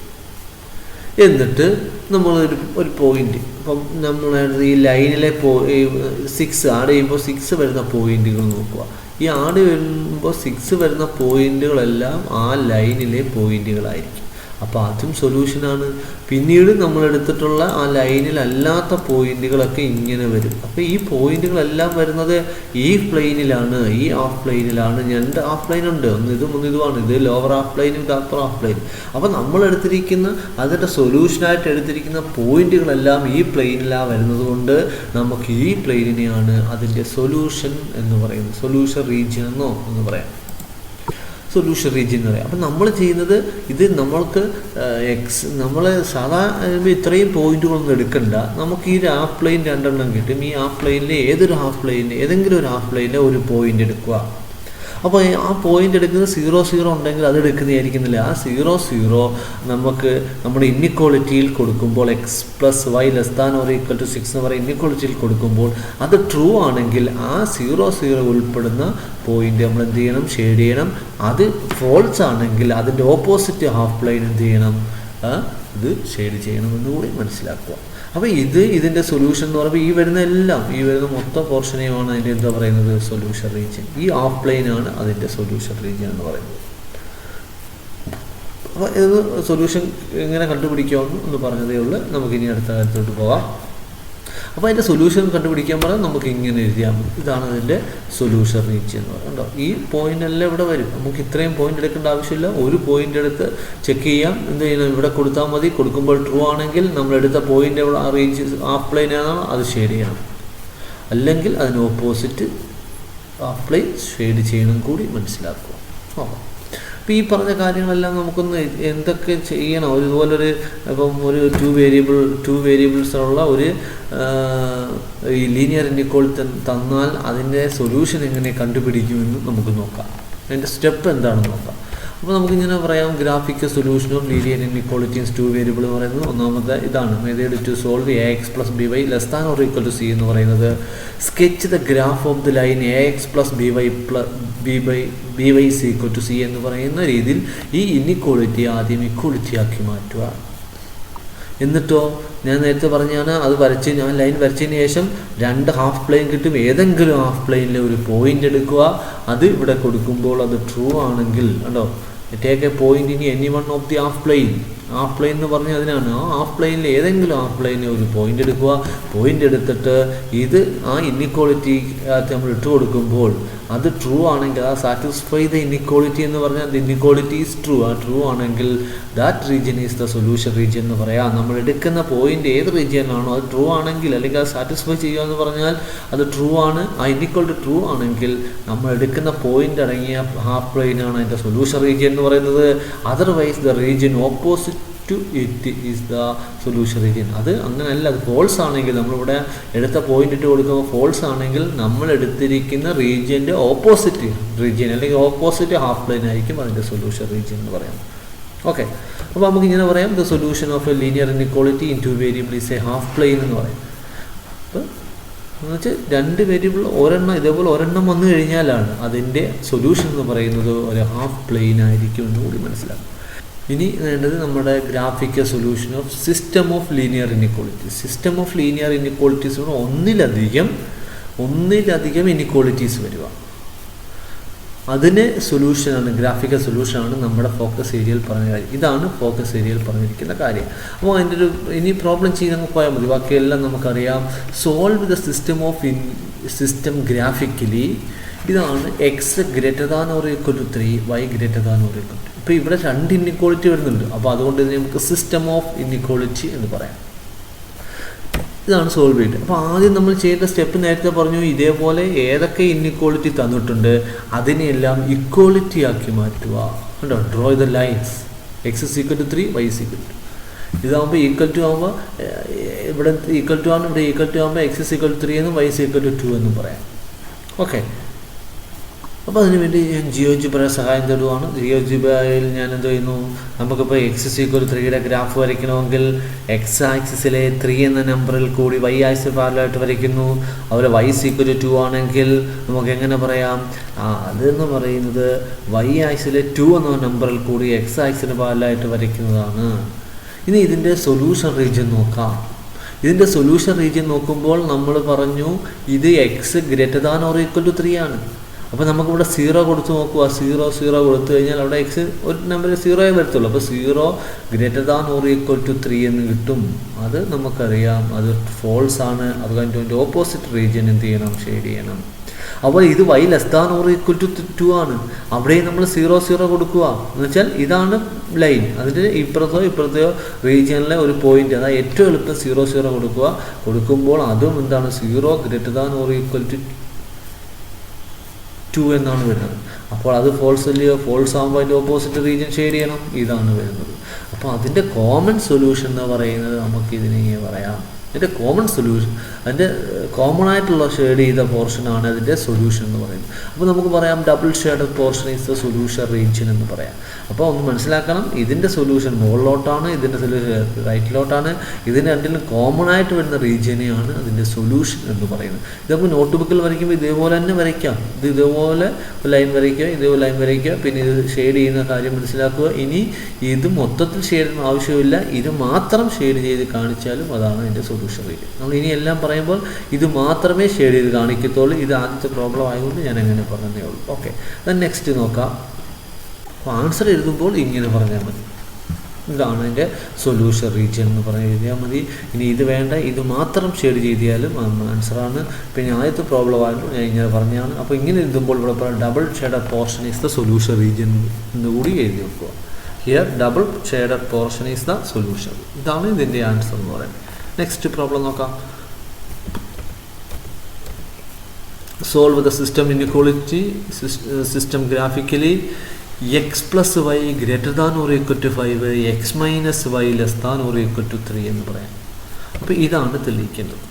എന്നിട്ട് നമ്മളൊരു പോയിന്റ്, അപ്പം നമ്മൾ ഈ ലൈനിലെ 6 ആഡ് ചെയ്യുമ്പോൾ 6 വരുന്ന പോയിന്റുകൾ നോക്കുക. ഈ ആഡ് വരുമ്പോൾ 6 വരുന്ന പോയിന്റുകളെല്ലാം ആ ലൈനിലെ പോയിന്റുകളായിരിക്കും. അപ്പോൾ അതും സൊല്യൂഷനാണ്. പിന്നീട് നമ്മൾ എടുത്തിട്ടുള്ള ആ ലൈനിലല്ലാത്ത പോയിന്റുകളൊക്കെ ഇങ്ങനെ വരും. അപ്പോൾ ഈ പോയിന്റുകളെല്ലാം വരുന്നത് ഈ പ്ലെയിനിലാണ്, ഈ ഹാഫ് പ്ലെയിനിലാണ്. 2 ഹാഫ് പ്ലെയിൻ ഉണ്ട്, ഒന്ന് ഇതുമാണ്. ഇത് ലോവർ ഹാഫ് പ്ലെയിനും ഇത് അപ്പർ ഹാഫ് പ്ലെയിൻ. അപ്പോൾ നമ്മൾ എടുത്തിരിക്കുന്ന അതിൻ്റെ സൊല്യൂഷനായിട്ട് എടുത്തിരിക്കുന്ന പോയിന്റുകളെല്ലാം ഈ പ്ലെയിനിലാണ് വരുന്നത് കൊണ്ട് നമുക്ക് ഈ പ്ലെയിനിനെയാണ് അതിൻ്റെ സൊല്യൂഷൻ എന്ന് പറയുന്നത്. സൊല്യൂഷൻ റീജിയൻ എന്നോ എന്ന് പറയാം, സൊല്യൂഷൻ റീജിയൻ എന്ന് പറയാം. അപ്പം നമ്മൾ ചെയ്യുന്നത് ഇത് നമ്മൾക്ക് നമ്മൾ സാധാരണ ഇത്രയും പോയിന്റുകളൊന്നും എടുക്കണ്ട. നമുക്ക് ഈ ഹാഫ് പ്ലെയിൻ 2 എണ്ണം കിട്ടും. ഈ ഹാഫ് പ്ലെയിനിൽ ഏതെങ്കിലും ഒരു ഹാഫ് പ്ലെയിനിൽ ഒരു പോയിന്റ് എടുക്കുക. അപ്പോൾ ആ പോയിന്റ് എടുക്കുന്നത് 0, 0 ഉണ്ടെങ്കിൽ അത് എടുക്കുന്നതായിരിക്കുന്നില്ല. ആ 0, 0 നമുക്ക് നമ്മുടെ ഇൻഇക്വാളിറ്റിയിൽ കൊടുക്കുമ്പോൾ X plus Y less than or equal to 6 എന്ന് പറയുന്ന ഇൻഇക്വാളിറ്റിയിൽ കൊടുക്കുമ്പോൾ അത് ട്രൂ ആണെങ്കിൽ ആ 0, 0 ഉൾപ്പെടുന്ന പോയിന്റ് നമ്മൾ എന്ത് ചെയ്യണം? ഷെയ്ഡ് ചെയ്യണം. അത് ഫോൾസ് ആണെങ്കിൽ അതിൻ്റെ ഓപ്പോസിറ്റ് ഹാഫ് പ്ലെയിൻ എന്ത് ചെയ്യണം? ഇത് ഷെയ്ഡ് ചെയ്യണമെന്ന് കൂടി മനസ്സിലാക്കുക. അപ്പോൾ ഇതിൻ്റെ സൊല്യൂഷൻ എന്ന് പറയുമ്പോൾ ഈ വരുന്ന മൊത്തം പോർഷനെയുമാണ് അതിൻ്റെ എന്താ പറയുന്നത് സൊല്യൂഷൻ റീജിയൻ. ഈ ഹാഫ് പ്ലെയിനാണ് അതിൻ്റെ സൊല്യൂഷൻ റീജിയൻ എന്ന് പറയുന്നത്. അപ്പോൾ ഇത് സൊല്യൂഷൻ എങ്ങനെ കണ്ടുപിടിക്കാമെന്ന് ഒന്ന് പറഞ്ഞതേ ഉള്ളൂ. നമുക്കിനി അടുത്ത കാര്യത്തോട്ട് പോകാം. അപ്പോൾ അതിൻ്റെ സൊല്യൂഷൻ കണ്ടുപിടിക്കാൻ പറഞ്ഞാൽ നമുക്ക് ഇങ്ങനെ എഴുതിയാൽ മതി. ഇതാണ് അതിൻ്റെ സൊല്യൂഷൻ റീജിയൻ എന്ന് പറയുന്നത്. ഈ പോയിൻ്റ് എല്ലാം ഇവിടെ വരും. നമുക്ക് ഇത്രയും പോയിൻ്റ് എടുക്കേണ്ട ആവശ്യമില്ല. ഒരു പോയിൻ്റ് എടുത്ത് ചെക്ക് ചെയ്യാം. എന്ത് ചെയ്യണം, ഇവിടെ കൊടുത്താൽ മതി. കൊടുക്കുമ്പോൾ ട്രൂ ആണെങ്കിൽ നമ്മളെടുത്ത പോയിൻ്റ് എവിടെ ആ റീജ് ഹാഫ് പ്ലെയിൻ ആണോ അത് ശരിയാണ്, അല്ലെങ്കിൽ അതിന് ഓപ്പോസിറ്റ് ഹാഫ് പ്ലെയിൻ ഷെയ്ഡ് ചെയ്യണം കൂടി മനസ്സിലാക്കുക. നോക്കാം. അപ്പോൾ ഈ പറഞ്ഞ കാര്യങ്ങളെല്ലാം നമുക്കൊന്ന് എന്തൊക്കെ ചെയ്യണം. ഇതുപോലൊരു ഇപ്പം ഒരു ടു വേരിയബിൾസുള്ള ഒരു ഈ ലീനിയർ ഇൻഇക്വാളിറ്റി തന്നാൽ അതിൻ്റെ സൊല്യൂഷൻ എങ്ങനെ കണ്ടുപിടിക്കുമെന്ന് നമുക്ക് നോക്കാം. അതിൻ്റെ സ്റ്റെപ്പ് എന്താണെന്ന് നോക്കാം. അപ്പോൾ നമുക്കിങ്ങനെ പറയാം, graphical solution of linear inequalities two variable എന്ന് പറയുന്നത് ഒന്നാമത്തെ ഇതാണ്. Method to solve AX + BY <= C എന്ന് പറയുന്നത്. Sketch the graph of the line AX + BY = C എന്ന് പറയുന്ന രീതിയിൽ ഈ ഇൻഇക്വാളിറ്റി ആദ്യം ഇക്വാളിറ്റി ആക്കി മാറ്റുക. എന്നിട്ടോ ഞാൻ നേരത്തെ പറഞ്ഞാണ്, അത് ഞാൻ ലൈൻ വരച്ചതിന് ശേഷം 2 ഹാഫ് പ്ലെയിൻ കിട്ടും. ഏതെങ്കിലും ഹാഫ് പ്ലെയിനിൽ ഒരു പോയിന്റ് എടുക്കുക. അത് ഇവിടെ കൊടുക്കുമ്പോൾ അത് ട്രൂ ആണെങ്കിൽ കണ്ടോ, take A point in any one of the half plane എന്ന് പറഞ്ഞാൽ അതിനാണ്. ആ ഹാഫ് പ്ലെയിനിൽ ഏതെങ്കിലും ഹാഫ് പ്ലെയിനിൽ ഒരു പോയിന്റ് എടുക്കുക. പോയിന്റ് എടുത്തിട്ട് ഇത് ആ ഇൻഇക്വാളിറ്റി നമ്മൾ ഇട്ട് കൊടുക്കുമ്പോൾ അത് ട്രൂ ആണെങ്കിൽ, ആ സാറ്റിസ്ഫൈ ദ ഇൻഇക്വാളിറ്റി എന്ന് പറഞ്ഞാൽ ദ ഇൻഇക്വാളിറ്റി ഈസ് ട്രൂ. ആ ട്രൂ ആണെങ്കിൽ that region is the solution region എന്ന് പറയാം. നമ്മൾ എടുക്കുന്ന പോയിന്റ് ഏത് റീജിയനാണോ അത് ട്രൂ ആണെങ്കിൽ, അല്ലെങ്കിൽ അത് സാറ്റിസ്ഫൈ ചെയ്യുക എന്ന് പറഞ്ഞാൽ അത് ട്രൂ ആണ്. ആ ഇൻഇക്വാളിറ്റി ട്രൂ ആണെങ്കിൽ നമ്മൾ എടുക്കുന്ന പോയിന്റ് അടങ്ങിയ ഹാഫ് പ്ലെയിനാണ് അതിൻ്റെ സൊല്യൂഷൻ റീജിയൻ എന്ന് പറയുന്നത്. Otherwise the region opposite to it is the solution region. അത് അങ്ങനെയല്ല, അത് ഫോൾസ് ആണെങ്കിൽ, നമ്മളിവിടെ എടുത്ത പോയിന്റ് ഇട്ട് കൊടുക്കുമ്പോൾ ഫോൾസ് ആണെങ്കിൽ നമ്മൾ എടുത്തിരിക്കുന്ന റീജിയൻ്റെ ഓപ്പോസിറ്റ് റീജിയൻ അല്ലെങ്കിൽ ഓപ്പോസിറ്റ് ഹാഫ് പ്ലെയിൻ ആയിരിക്കും അതിൻ്റെ സൊല്യൂഷൻ റീജിയൻ എന്ന് പറയാം. ഓക്കെ. അപ്പോൾ നമുക്ക് ഇങ്ങനെ പറയാം, the solution of A linear inequality in 2 variable is A half plane എന്ന് പറയും. അപ്പോൾ എന്ന് വെച്ചാൽ 2 വേരിയബിൾ ഇതേപോലെ ഒരെണ്ണം വന്നു കഴിഞ്ഞാലാണ് അതിൻ്റെ സൊല്യൂഷൻ എന്ന് പറയുന്നത് ഒരു ഹാഫ് പ്ലെയിൻ ആയിരിക്കും എന്ന് കൂടി മനസ്സിലാക്കും. ഇനി വേണ്ടത് നമ്മുടെ graphical solution of system of linear inequalities. System of linear inequalities ഒന്നിലധികം ഇൻഇക്വാളിറ്റീസ് വരിക, അതിന് സൊല്യൂഷനാണ്, ഗ്രാഫിക്കൽ സൊല്യൂഷനാണ് നമ്മുടെ ഫോക്കസ് ഏരിയയിൽ പറഞ്ഞ കാര്യം. ഇതാണ് ഫോക്കസ് ഏരിയയിൽ പറഞ്ഞിരിക്കുന്ന കാര്യം. അപ്പോൾ അതിൻ്റെ ഇനി പ്രോബ്ലം ചെയ്ത് നമുക്ക് പോയാൽ മതി. ബാക്കിയെല്ലാം നമുക്കറിയാം. Solve the system graphically. ഇതാണ് X ≥ 3, Y ≥ 2. ഇപ്പോൾ ഇവിടെ 2 ഇൻഇക്വാളിറ്റി വരുന്നുണ്ട്. അപ്പോൾ അതുകൊണ്ട് തന്നെ നമുക്ക് സിസ്റ്റം ഓഫ് ഇൻഇക്വാളിറ്റി എന്ന് പറയാം. ഇതാണ് സോൾവ് ചെയ്തത്. അപ്പോൾ ആദ്യം നമ്മൾ ചെയ്യേണ്ട സ്റ്റെപ്പ് നേരത്തെ പറഞ്ഞു, ഇതേപോലെ ഏതൊക്കെ ഇൻഇക്വാളിറ്റി തന്നിട്ടുണ്ട് അതിനെല്ലാം ഇക്വാളിറ്റി ആക്കി മാറ്റുക. കണ്ടോ, draw the lines. X = 3, Y = 2. ഇതാകുമ്പോൾ ഈക്വൽ ടു ആകുമ്പോൾ ഇവിടെ ഈക്വൽ ടു ആണ്, ഇവിടെ ഈക്വൽ ടു ആകുമ്പോൾ X = 3 എന്നും Y = 2 എന്നും പറയാം. ഓക്കെ. അപ്പോൾ അതിനുവേണ്ടി ഞാൻ ജിയോജിബ്ര സഹായം തേടുവാണ്. ജിയോജിബ്രയിൽ ഞാൻ എന്ത് ചെയ്യുന്നു, നമുക്കിപ്പോൾ X = 3യുടെ ഗ്രാഫ് വരയ്ക്കണമെങ്കിൽ X ആക്സിസിലെ 3 എന്ന നമ്പറിൽ കൂടി Y ആക്സിസ് പാരലായിട്ട് വരയ്ക്കുന്നു. അതുപോലെ Y = 2 ആണെങ്കിൽ നമുക്ക് എങ്ങനെ പറയാം, അതെന്ന് പറയുന്നത് Y ആക്സിസിലെ 2 എന്ന നമ്പറിൽ കൂടി X ആക്സിന് പാരലായിട്ട് വരയ്ക്കുന്നതാണ്. ഇനി ഇതിൻ്റെ സൊല്യൂഷൻ റീജിയൻ നോക്കാം. ഇതിൻ്റെ സൊല്യൂഷൻ റീജിയൻ നോക്കുമ്പോൾ നമ്മൾ പറഞ്ഞു ഇത് X ≥ 3 ആണ്. അപ്പോൾ നമുക്കിവിടെ 0 കൊടുത്ത് നോക്കുക. 0 കൊടുത്തു കഴിഞ്ഞാൽ അവിടെ X ഒരു നമ്പർ 0 വരത്തുള്ളൂ. അപ്പോൾ 0 ≥ 3 എന്ന് കിട്ടും. അത് നമുക്കറിയാം, അത് ഫോൾസ് ആണ്. അത് കഴിഞ്ഞിട്ട് ഓപ്പോസിറ്റ് റീജിയൻ എന്ത് ചെയ്യണം, ഷെയ്ഡ് ചെയ്യണം. അപ്പോൾ ഇത് Y <= 2 ആണ്. അവിടെയും നമ്മൾ 0 കൊടുക്കുക. എന്ന് വെച്ചാൽ ഇതാണ് ലൈൻ, അതിൻ്റെ ഇപ്പുറത്തോ റീജിയനിലെ ഒരു പോയിന്റ്, അതായത് ഏറ്റവും എളുപ്പം 0 കൊടുക്കുമ്പോൾ അതും എന്താണ് 0 <= 2 എന്നാണ് വരുന്നത്. അപ്പോൾ അത് ഫോൾസ് അല്ലയോ, ഫോൾസ് ആകുമ്പോൾ അതിൻ്റെ ഓപ്പോസിറ്റ് റീജിയൻ ഷെയ്ഡ് ചെയ്യണം. ഇതാണ് വരുന്നത്. അപ്പോൾ അതിൻ്റെ കോമൺ സൊല്യൂഷൻ എന്ന് പറയുന്നത് നമുക്കിതിനെ പറയാം. അതിൻ്റെ കോമൺ സൊല്യൂഷൻ, അതിൻ്റെ കോമൺ ആയിട്ടുള്ള ഷെയ്ഡ് ചെയ്ത പോർഷനാണ് അതിൻ്റെ സൊല്യൂഷൻ എന്ന് പറയുന്നത്. അപ്പോൾ നമുക്ക് പറയാം double shaded portion is the solution region എന്ന് പറയാം. അപ്പോൾ ഒന്ന് മനസ്സിലാക്കണം, ഇതിൻ്റെ സൊല്യൂഷൻ മുകളിലോട്ടാണ്, ഇതിൻ്റെ സൊല്യൂഷൻ റൈറ്റിലോട്ടാണ്. ഇതിന് രണ്ടിലും കോമൺ ആയിട്ട് വരുന്ന റീജിയനെയാണ് അതിൻ്റെ സൊല്യൂഷൻ എന്ന് പറയുന്നത്. ഇത് നമുക്ക് നോട്ട് ബുക്കിൽ വരയ്ക്കുമ്പോൾ ഇതേപോലെ തന്നെ വരയ്ക്കാം. ഇതേപോലെ ലൈൻ വരയ്ക്കുക, ഇതേപോലെ ലൈൻ വരയ്ക്കുക, പിന്നെ ഇത് ഷെയ്ഡ് ചെയ്യുന്ന കാര്യം മനസ്സിലാക്കുക. ഇനി ഇത് മൊത്തത്തിൽ ഷെയ്ഡ് ആവശ്യമില്ല, ഇത് മാത്രം ഷെയ്ഡ് ചെയ്ത് കാണിച്ചാലും അതാണ് അതിൻ്റെ സൊല്യൂഷൻ. Solution region. നമ്മൾ ഇനി എല്ലാം പറയുമ്പോൾ ഇത് മാത്രമേ ഷെയ്ഡ് ചെയ്ത് കാണിക്കത്തുള്ളൂ. ഇത് ആദ്യത്തെ പ്രോബ്ലം ആയതുകൊണ്ട് ഞാൻ അങ്ങനെ പറഞ്ഞതേ ഉള്ളൂ. ഓക്കെ, ദെൻ നെക്സ്റ്റ് നോക്കാം. അപ്പോൾ ആൻസർ എഴുതുമ്പോൾ ഇങ്ങനെ പറഞ്ഞാൽ മതി, ഇതാണ് അതിൻ്റെ സൊല്യൂഷൻ റീജിയൻ എന്ന് പറഞ്ഞ് എഴുതിയാൽ മതി. ഇനി ഇത് വേണ്ട, ഇത് മാത്രം ഷെയ്ഡ് ചെയ്താലും ആൻസറാണ്. പിന്നെ ആദ്യത്തെ പ്രോബ്ലം ആയിരുന്നു ഞാൻ ഇങ്ങനെ പറഞ്ഞതാണ്. അപ്പോൾ ഇങ്ങനെ എഴുതുമ്പോൾ ഇവിടെ പറയാം double shaded portion is the solution region എന്ന് കൂടി എഴുതി വെക്കുക. Here double shaded portion is the solution. ഇതാണ് ഇതിൻ്റെ ആൻസർ എന്ന് പറയുന്നത്. നെക്സ്റ്റ് പ്രോബ്ലം നോക്കാം. Solve the system inequality system graphically x plus y greater than or equal to 5, x minus y less than or equal to 3 എന്ന് പറയാം. അപ്പോൾ ഇതാണ് തെളിയിക്കേണ്ടത്.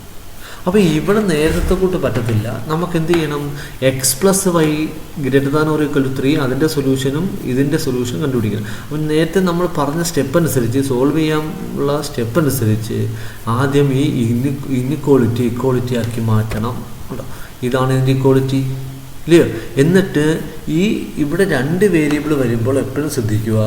അപ്പോൾ ഇവിടെ നേരത്തെ കൂട്ട് പറ്റത്തില്ല. നമുക്ക് എന്ത് ചെയ്യണം? X plus Y greater than or equal to 3 അതിൻ്റെ സൊല്യൂഷനും ഇതിൻ്റെ സൊല്യൂഷൻ കണ്ടുപിടിക്കണം. അപ്പോൾ നേരത്തെ നമ്മൾ പറഞ്ഞ സ്റ്റെപ്പ് അനുസരിച്ച്, സോൾവ് ചെയ്യാനുള്ള സ്റ്റെപ്പ് അനുസരിച്ച് ആദ്യം ഈ ഇക്വാളിറ്റി ആക്കി മാറ്റണം. ഇതാണ് ഇതിൻ്റെ ഇക്വാളിറ്റി ഇല്ലയോ? എന്നിട്ട് ഇവിടെ 2 വേരിയബിൾ വരുമ്പോൾ എപ്പോഴും ശ്രദ്ധിക്കുക,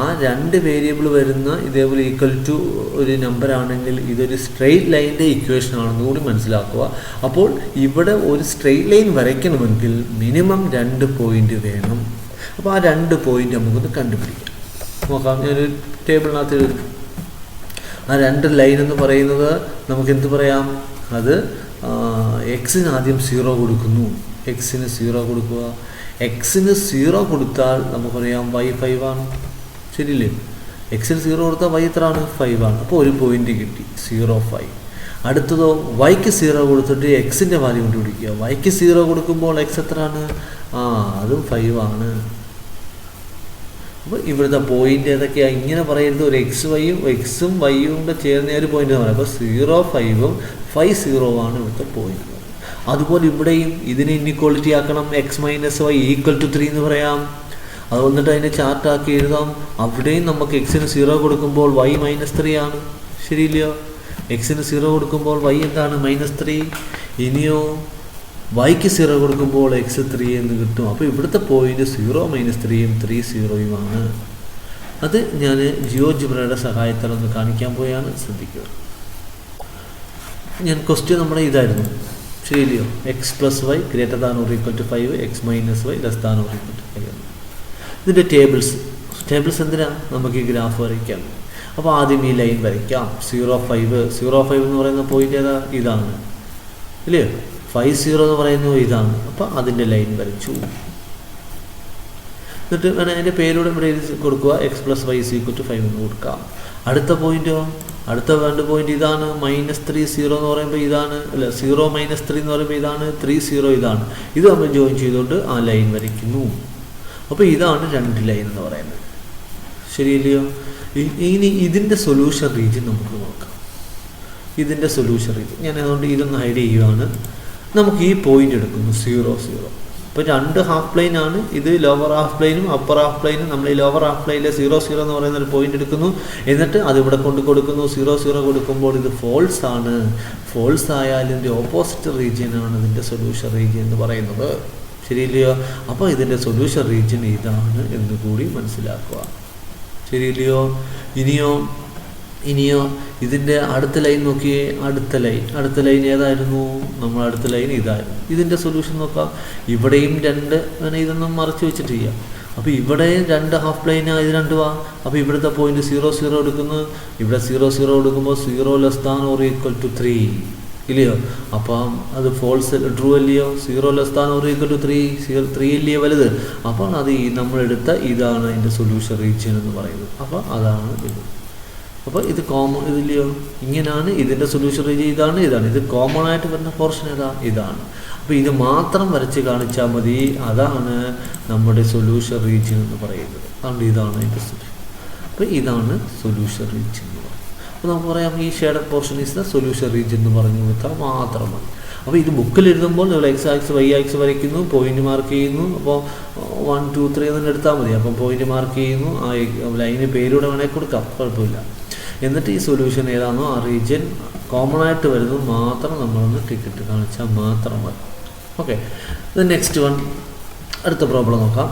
ആ 2 വേരിയബിൾ വരുന്ന ഇതേപോലെ ഈക്വൽ ടു ഒരു നമ്പർ ആണെങ്കിൽ ഇതൊരു സ്ട്രെയിറ്റ് ലൈനിൻ്റെ ഇക്വേഷൻ ആണെന്ന് കൂടി മനസ്സിലാക്കുക. അപ്പോൾ ഇവിടെ ഒരു സ്ട്രെയിറ്റ് ലൈൻ വരയ്ക്കണമെങ്കിൽ മിനിമം 2 പോയിൻ്റ് വേണം. അപ്പോൾ ആ 2 പോയിൻ്റ് നമുക്കൊന്ന് കണ്ടുപിടിക്കാം. നോക്കാം, ഞാനൊരു ടേബിളിനകത്ത് എഴുതും. ആ 2 ലൈൻ എന്ന് പറയുന്നത് നമുക്ക് എന്ത് പറയാം? അത് എക്സിന് ആദ്യം 0 കൊടുക്കുന്നു. എക്സിന് 0 കൊടുക്കുക. എക്സിന് 0 കൊടുത്താൽ നമുക്കറിയാം y 5 ആണ്. ശരിയല്ലേ? എക്സിന് 0 കൊടുത്താൽ y എത്രയാണ്? 5 ആണ്. അപ്പോൾ ഒരു പോയിൻ്റ് കിട്ടി, 0 5. അടുത്തതോ വൈക്ക് 0 കൊടുത്തിട്ട് എക്സിൻ്റെ വാല്യൂ കണ്ടുപിടിക്കുക. വൈക്ക് 0 കൊടുക്കുമ്പോൾ എക്സ് എത്രയാണ്? അതും 5 ആണ്. അപ്പോൾ ഇവിടുത്തെ പോയിൻ്റ് ഏതൊക്കെയാണ്? ഇങ്ങനെ പറയരുത്. ഒരു എക്സും വൈയും കൂടെ ചേർന്ന ഒരു പോയിൻ്റ് എന്ന് പറയാം. അപ്പോൾ 0 5ഉം 5 0 ആണ് ഇവിടുത്തെ പോയിൻ്റ്. അതുപോലെ ഇവിടെയും ഇതിനെ ഇൻഇക്വാളിറ്റി ആക്കണം. X minus Y equal to 3 എന്ന് പറയാം. അത് വന്നിട്ട് അതിനെ ചാർട്ടാക്കി എഴുതാം. അവിടെയും നമുക്ക് എക്സിന് 0 കൊടുക്കുമ്പോൾ വൈ -3 ആണ്. ശരിയില്ലയോ? എക്സിന് 0 കൊടുക്കുമ്പോൾ വൈ എന്താണ്? -3. ഇനിയോ വൈക്ക് 0 കൊടുക്കുമ്പോൾ എക്സ് 3 എന്ന് കിട്ടും. അപ്പോൾ ഇവിടുത്തെ പോയിന്റ് 0 -3ഉം 3 0ഉമാണ്. അത് ഞാൻ ജിയോജിബ്രയുടെ സഹായത്താലൊന്ന് കാണിക്കാൻ പോയാണ്, ശ്രദ്ധിക്കുക. ഞാൻ ക്വസ്റ്റ്യൻ നമ്മുടെ ഇതായിരുന്നു, ശരിയില്ലയോ? X plus Y greater than or equal to 5, x minus y less than or equal to 5. ഇതിൻ്റെ ടേബിൾസ് എന്തിനാ? നമുക്ക് ഈ ഗ്രാഫ് വരയ്ക്കാം. അപ്പോൾ ആദ്യം ഈ ലൈൻ വരയ്ക്കാം. 0 5 എന്ന് പറയുന്ന പോയിന്റ് ഏതാ? ഇതാണ് ഇല്ലയോ? 5 0 എന്ന് പറയുന്നത് ഇതാണ്. അപ്പോൾ അതിൻ്റെ ലൈൻ വരച്ചു. എന്നിട്ട് വേണം അതിൻ്റെ പേരൂടെ ഇവിടെ കൊടുക്കുക. X plus Y equal to 5 എന്ന് കൊടുക്കാം. അടുത്ത പോയിന്റോ? അടുത്ത 2 പോയിന്റ് ഇതാണ്. -3 0 എന്ന് പറയുമ്പോൾ ഇതാണ്, അല്ല 0 -3 എന്ന് പറയുമ്പോൾ ഇതാണ്, 3 0 ഇതാണ്. ഇത് നമ്മൾ ജോയിൻ ചെയ്തുകൊണ്ട് ആ ലൈൻ വരയ്ക്കുന്നു. അപ്പോൾ ഇതാണ് 2 ലൈൻ എന്ന് പറയുന്നത്. ശരിയല്ലയോ? ഇനി ഇതിൻ്റെ സൊല്യൂഷൻ റീജിയൻ നമുക്ക് നോക്കാം. ഇതിൻ്റെ സൊല്യൂഷൻ റീജിയൻ ഞാൻ അതുകൊണ്ട് ഇതൊന്ന് ഹൈഡ് ചെയ്യുകയാണ്. നമുക്ക് ഈ പോയിന്റ് എടുക്കുന്നു 0 0. ഇപ്പോൾ 2 ഹാഫ് പ്ലെയിൻ ആണ്. ഇത് ലോവർ ഹാഫ് പ്ലെയിനും അപ്പർ ഹാഫ് പ്ലെയിനും. നമ്മൾ ഈ ലോവർ ഹാഫ് പ്ലെയിനിലെ 0 0 എന്ന് പറയുന്ന ഒരു പോയിന്റ് എടുക്കുന്നു. എന്നിട്ട് അത് ഇവിടെ കൊടുക്കുന്നു. 0 0 കൊടുക്കുമ്പോൾ ഇത് ഫോൾസ് ആണ്. ഫോൾസ് ആയാൽ ഇതിൻ്റെ ഓപ്പോസിറ്റ് റീജിയൻ ആണ് ഇതിൻ്റെ സൊല്യൂഷൻ റീജിയൻ എന്ന് പറയുന്നത്. ശരിയില്ലയോ? അപ്പോൾ ഇതിൻ്റെ സൊല്യൂഷൻ റീജിയൻ ഇതാണ് എന്ന് കൂടി മനസ്സിലാക്കുക. ശരിയില്ലയോ? ഇനിയോ ഇതിൻ്റെ അടുത്ത ലൈൻ നോക്കിയേ. അടുത്ത ലൈൻ ഏതായിരുന്നു? നമ്മൾ അടുത്ത ലൈൻ ഇതായിരുന്നു. ഇതിൻ്റെ സൊല്യൂഷൻ നോക്കാം. ഇവിടെയും 2 അങ്ങനെ ഇതൊന്നും മറച്ചു വെച്ചിട്ട് ചെയ്യാം. അപ്പോൾ ഇവിടെ 2 ഹാഫ് പ്ലെയിനാണ്, ഇത് 2 അപ്പോൾ ഇവിടുത്തെ പോയിന്റ് 0 0 എടുക്കുന്നു. ഇവിടെ 0 0 എടുക്കുമ്പോൾ 0 less than or equal to 3 ഇല്ലയോ? അപ്പം അത് ഫോൾസ് ട്രൂ അല്ലയോ? 0 less than or equal to 3 ഇല്ലയോ വലുത്? അപ്പോൾ അത് നമ്മളെടുത്ത ഇതാണ് അതിൻ്റെ സൊല്യൂഷൻ റീജിയൻ എന്ന് പറയുന്നത്. അപ്പോൾ അതാണ് ഇത്. അപ്പോൾ ഇത് കോമൺ ഇതില്ലയോ? ഇങ്ങനെയാണ് ഇതിൻ്റെ സൊല്യൂഷൻ റീജിയൻ. ഇതാണ് ഇത് കോമൺ ആയിട്ട് വരുന്ന പോർഷൻ ഇതാണ്. അപ്പോൾ ഇത് മാത്രം വരച്ച് കാണിച്ചാൽ മതി. അതാണ് നമ്മുടെ സൊല്യൂഷൻ റീജിയൻ എന്ന് പറയുന്നത്. അതുകൊണ്ട് ഇതാണ് അതിൻ്റെ സൊല്യൂഷൻ. അപ്പോൾ ഇതാണ് സൊല്യൂഷൻ റീജിയൻ എന്ന് പറയുന്നത്. അപ്പോൾ നമുക്ക് പറയാം ഈ shaded portion is the solution region എന്ന് പറഞ്ഞു കൊടുത്താൽ മാത്രം മതി. അപ്പോൾ ഇത് ബുക്കിൽ എഴുതുമ്പോൾ നിങ്ങൾ എക്സ് ആക്സ് വൈ ആക്സ് വരയ്ക്കുന്നു, പോയിന്റ് മാർക്ക് ചെയ്യുന്നു. അപ്പോൾ 1 2 3 എന്ന് എടുത്താൽ മതി. അപ്പം പോയിന്റ് മാർക്ക് ചെയ്യുന്നു. ആ ലൈന് പേരൂടെ വേണമെങ്കിൽ കൊടുക്കാം, കുഴപ്പമില്ല. എന്നിട്ട് ഈ സൊല്യൂഷൻ ഏതാണോ ആ റീജിയൻ കോമൺ ആയിട്ട് വരുന്നത് മാത്രം നമ്മളൊന്ന് ടിക്കറ്റ് കാണിച്ചാൽ മാത്രം മതി. ഓക്കെ, നെക്സ്റ്റ് വൺ, അടുത്ത പ്രോബ്ലം നോക്കാം.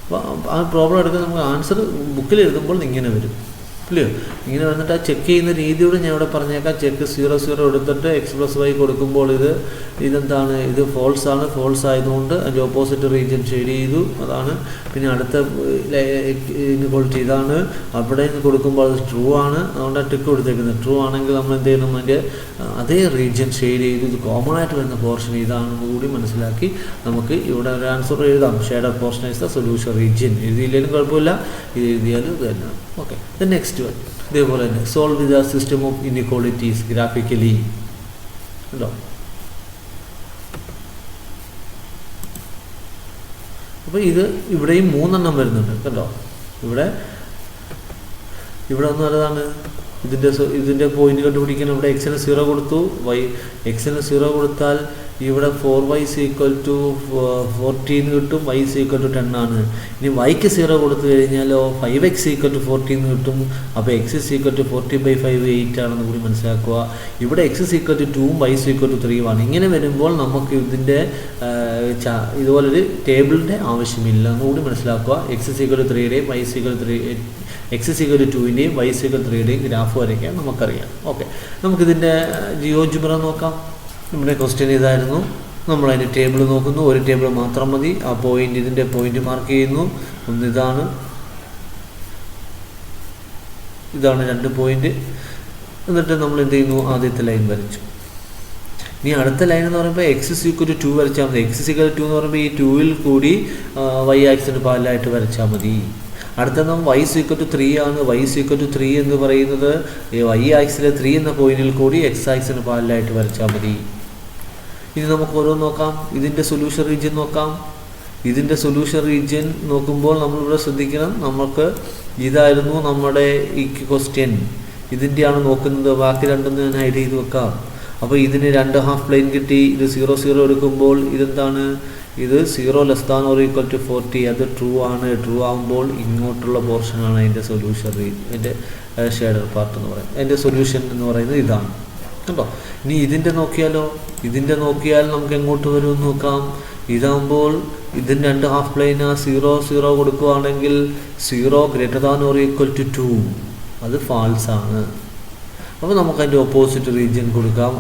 അപ്പോൾ ആ പ്രോബ്ലം എടുക്കാൻ നമുക്ക് ആൻസർ ബുക്കിൽ എഴുതുമ്പോൾ ഇങ്ങനെ വരും. ഇല്ലയോ? ഇങ്ങനെ വന്നിട്ട് ആ ചെക്ക് ചെയ്യുന്ന രീതിയോട് ഞാൻ ഇവിടെ പറഞ്ഞേക്കാം. ചെക്ക് 0 എടുത്തിട്ട് x+y കൊടുക്കുമ്പോൾ ഇതെന്താണ്, ഇത് ഫോൾസ് ആണ്. ഫോൾസ് ആയതുകൊണ്ട് അതിൻ്റെ ഓപ്പോസിറ്റ് റീജിയൻ ഷെയ്ഡ് ചെയ്തു, അതാണ്. പിന്നെ അടുത്ത ഇൻഇക്വാളിറ്റി ഇതാണ്. അവിടെ നിന്ന് കൊടുക്കുമ്പോൾ അത് ട്രൂ ആണ്, അതുകൊണ്ട് ടിക്ക് കൊടുത്തേക്കുന്നത്. ട്രൂ ആണെങ്കിൽ നമ്മൾ എന്ത് ചെയ്യണം, അതിൻ്റെ അതേ റീജിയൻ ഷെയ്ഡ് ചെയ്തു. ഇത് കോമൺ ആയിട്ട് വരുന്ന പോർഷൻ ഇതാണെന്ന് കൂടി മനസ്സിലാക്കി നമുക്ക് ഇവിടെ ഒരു ആൻസർ എഴുതാം. Shaded portion is the solution region. എഴുതിയില്ലെങ്കിലും കുഴപ്പമില്ല, ഇത് എഴുതിയാലും ഇത് തന്നെ. ഓക്കെ, ദ നെക്സ്റ്റ് വൺ ഇതേപോലെ തന്നെ solve with the system of inequalities graphically. ഉണ്ടോ? അപ്പോൾ ഇത് ഇവിടെയും 3 വരുന്നുണ്ട് കേട്ടോ. ഇവിടെ ഒന്നും അതാണ് ഇതിൻ്റെ പോയിന്റ് കണ്ടുപിടിക്കണം. ഇവിടെ എക്സിന് 0 കൊടുത്തു, എക്സിന് 0 കൊടുത്താൽ ഇവിടെ 4y = 14 കിട്ടും, y = 10 ആണ്. ഇനി yക്ക് 0 കൊടുത്തു കഴിഞ്ഞാലോ 5x = 14 കിട്ടും. അപ്പോൾ x = 40/5 8 ആണെന്ന് കൂടി മനസ്സിലാക്കുക. ഇവിടെ x = 2ഉം y = 3 ആണ്. ഇങ്ങനെ വരുമ്പോൾ നമുക്ക് ഇതിൻ്റെ ഇതുപോലൊരു ടേബിളിൻ്റെ ആവശ്യമില്ല എന്ന് കൂടി മനസ്സിലാക്കുക. x = 3യുടെയും x = 2ൻ്റെയും y = 3യുടെയും ഗ്രാഫ് വരയ്ക്കാൻ നമുക്കറിയാം. ഓക്കെ, നമുക്കിതിൻ്റെ ജിയോജിബ്ര നോക്കാം. നമ്മുടെ ക്വസ്റ്റ്യൻ ഇതായിരുന്നു. നമ്മളതിൻ്റെ ടേബിൾ നോക്കുന്നു. ഒരു ടേബിൾ മാത്രം മതി. ആ പോയിന്റ്, ഇതിൻ്റെ പോയിന്റ് മാർക്ക് ചെയ്യുന്നു. ഒന്ന് ഇതാണ് 2 പോയിന്റ്. എന്നിട്ട് നമ്മൾ എന്ത് ചെയ്യുന്നു, ആദ്യത്തെ ലൈൻ വരച്ചു. ഇനി അടുത്ത ലൈൻ എന്ന് പറയുമ്പോൾ x = 2 വരച്ചാൽ മതി. x = 2 എന്ന് പറയുമ്പോൾ ഈ 2ൽ കൂടി y ആക്സിന് പാരലായിട്ട് വരച്ചാൽ മതി. അടുത്ത നമ്മൾ y = 3 ആണ്. y = 3 എന്ന് പറയുന്നത് y ആക്സിലെ 3 എന്ന പോയിന്റിൽ കൂടി x ആക്സിന് പാരലായിട്ട് വരച്ചാൽ മതി. ഇനി നമുക്ക് ഓരോന്ന് നോക്കാം. ഇതിൻ്റെ സൊല്യൂഷൻ റീജിയൻ നോക്കാം. ഇതിൻ്റെ സൊല്യൂഷൻ റീജിയൻ നോക്കുമ്പോൾ നമ്മളിവിടെ ശ്രദ്ധിക്കണം, നമുക്ക് ഇതായിരുന്നു നമ്മുടെ ഈ ക്വസ്റ്റ്യൻ, ഇതിൻ്റെയാണ് നോക്കുന്നത്. ബാക്കി രണ്ടും ഞാൻ ഹൈഡ് ചെയ്ത് വെക്കാം. അപ്പോൾ ഇതിന് 2 ഹാഫ് പ്ലെയിൻ കിട്ടി. ഇത് 0 എടുക്കുമ്പോൾ ഇതെന്താണ്, ഇത് 0 ≤ 40. അത് ട്രൂ ആണ്. ട്രൂ ആകുമ്പോൾ ഇങ്ങോട്ടുള്ള പോർഷനാണ് അതിൻ്റെ സൊല്യൂഷൻ, അതിൻ്റെ ഷെയ്ഡർ പാർട്ട് എന്ന് പറയുന്നത്. അതിൻ്റെ സൊല്യൂഷൻ എന്ന് പറയുന്നത് ഇതാണ് കേട്ടോ. ഇനി ഇതിൻ്റെ നോക്കിയാൽ നമുക്ക് എങ്ങോട്ട് വരുമെന്ന് നോക്കാം. ഇതാകുമ്പോൾ ഇതിന് 2 ഹാഫ് പ്ലെയിനാ. 0 കൊടുക്കുകയാണെങ്കിൽ 0 ≥ 2, അത് ഫാൾസ് ആണ്. അപ്പോൾ നമുക്ക് അതിൻ്റെ ഓപ്പോസിറ്റ് റീജിയൻ കൊടുക്കാം.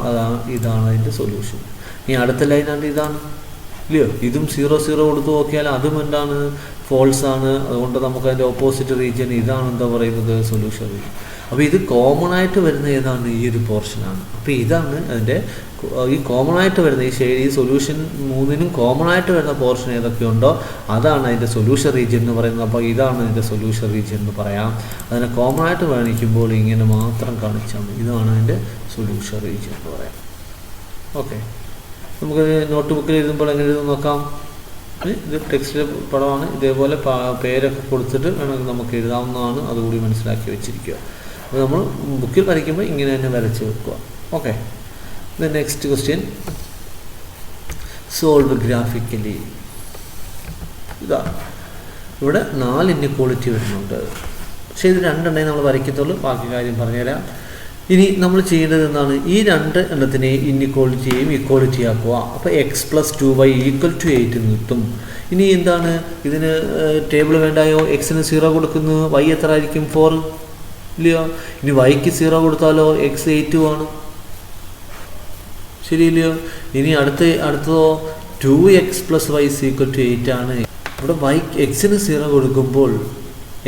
ഇതാണ് അതിൻ്റെ സൊല്യൂഷൻ. ഇനി അടുത്ത ലൈനാണ് ഇതാണ്, ഇല്ലയോ? ഇതും 0 കൊടുത്ത് നോക്കിയാൽ അതും എന്താണ്, ഫോൾസ് ആണ്. അതുകൊണ്ട് നമുക്ക് അതിൻ്റെ ഓപ്പോസിറ്റ് റീജിയൻ ഇതാണ് എന്താ പറയുന്നത്, സൊല്യൂഷൻ റീജിയൻ. അപ്പോൾ ഇത് കോമൺ ആയിട്ട് വരുന്ന ഏതാണ്, ഈ ഒരു പോർഷനാണ്. അപ്പോൾ ഇതാണ് അതിൻ്റെ ഈ കോമൺ ആയിട്ട് വരുന്ന ഈ സൊല്യൂഷൻ 3നും കോമൺ ആയിട്ട് വരുന്ന പോർഷൻ ഏതൊക്കെയുണ്ടോ അതാണ് അതിൻ്റെ സൊല്യൂഷൻ റീജിയൻ എന്ന് പറയുന്നത്. അപ്പോൾ ഇതാണ് അതിൻ്റെ സൊല്യൂഷൻ റീജിയൻ എന്ന് പറയാം. അതിനെ കോമൺ ആയിട്ട് കാണിക്കുമ്പോൾ ഇങ്ങനെ മാത്രം കാണിച്ചാൽ മതി. ഇതാണ് അതിൻ്റെ സൊല്യൂഷൻ റീജിയൻ എന്ന് പറയാം. ഓക്കെ, നമുക്ക് നോട്ട് ബുക്കിൽ എഴുതുമ്പോൾ എങ്ങനെ എഴുതും നോക്കാം. ഇത് ടെക്സ്റ്റിലെ പടമാണ്. ഇതേപോലെ പേരൊക്കെ കൊടുത്തിട്ട് വേണമെങ്കിൽ നമുക്ക് എഴുതാവുന്നതാണ്. അതുകൂടി മനസ്സിലാക്കി വെച്ചിരിക്കുക. അപ്പോൾ നമ്മൾ ബുക്കിൽ വരയ്ക്കുമ്പോൾ ഇങ്ങനെ തന്നെ വരച്ച് വെക്കുക. Okay, the next question solve graphically. ഇതാണ് ഇവിടെ 4 ഇൻഇക്വാളിറ്റി വരുന്നുണ്ട്. പക്ഷേ ഇത് 2 എണ്ണേ നമ്മൾ വരയ്ക്കത്തുള്ളൂ. ബാക്കി കാര്യം പറഞ്ഞുതരാം. ഇനി നമ്മൾ ചെയ്യേണ്ടത് എന്താണ്, ഈ 2 എണ്ണത്തിനെയും ഇൻഇക്വാളിറ്റിയെയും ഇക്വാളിറ്റി ആക്കുക. അപ്പോൾ x + 2y = 8 കിട്ടും. ഇനി എന്താണ്, ഇതിന് ടേബിൾ വേണ്ടായോ? എക്സിന് 0 കൊടുക്കുന്നു, y എത്ര ആയിരിക്കും, 4 ഇല്ലയോ? ഇനി yക്ക് 0 കൊടുത്താലോ x 8 ആണ്, ശരിയില്ലയോ? ഇനി അടുത്തതോ 2x + y = 8 ആണ്. ഇവിടെ എക്സിന് 0 കൊടുക്കുമ്പോൾ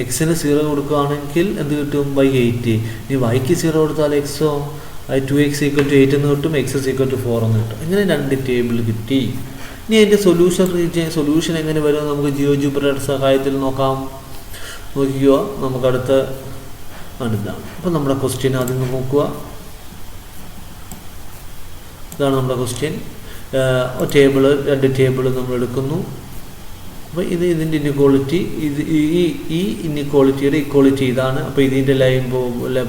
എക്സിന് 0 കൊടുക്കുകയാണെങ്കിൽ എന്ത് കിട്ടും, y 8. ഇനി yക്ക് 0 കൊടുത്താൽ എക്സോ 2x = 8 എന്ന് കിട്ടും, x = 4 എന്ന് കിട്ടും. ഇങ്ങനെ 2 ടേബിൾ കിട്ടി. ഇനി അതിൻ്റെ സൊല്യൂഷൻ എങ്ങനെ വരും നമുക്ക് ജിയോജിബ്രയുടെ സഹായത്തിൽ നോക്കാം. നോക്കിക്കോ, നമുക്കടുത്ത ഇതാണ്. അപ്പോൾ നമ്മുടെ ക്വസ്റ്റ്യൻ ആദ്യം നോക്കുക. ഇതാണ് നമ്മുടെ ക്വസ്റ്റ്യൻ. 2 ടേബിൾ നമ്മൾ എടുക്കുന്നു. അപ്പോൾ ഇതിൻ്റെ ഇൻഇക്വാളിറ്റി, ഈ ഇൻഇക്വാളിറ്റിയുടെ ഇക്വാളിറ്റി ഇതാണ്. അപ്പോൾ ഇതിൻ്റെ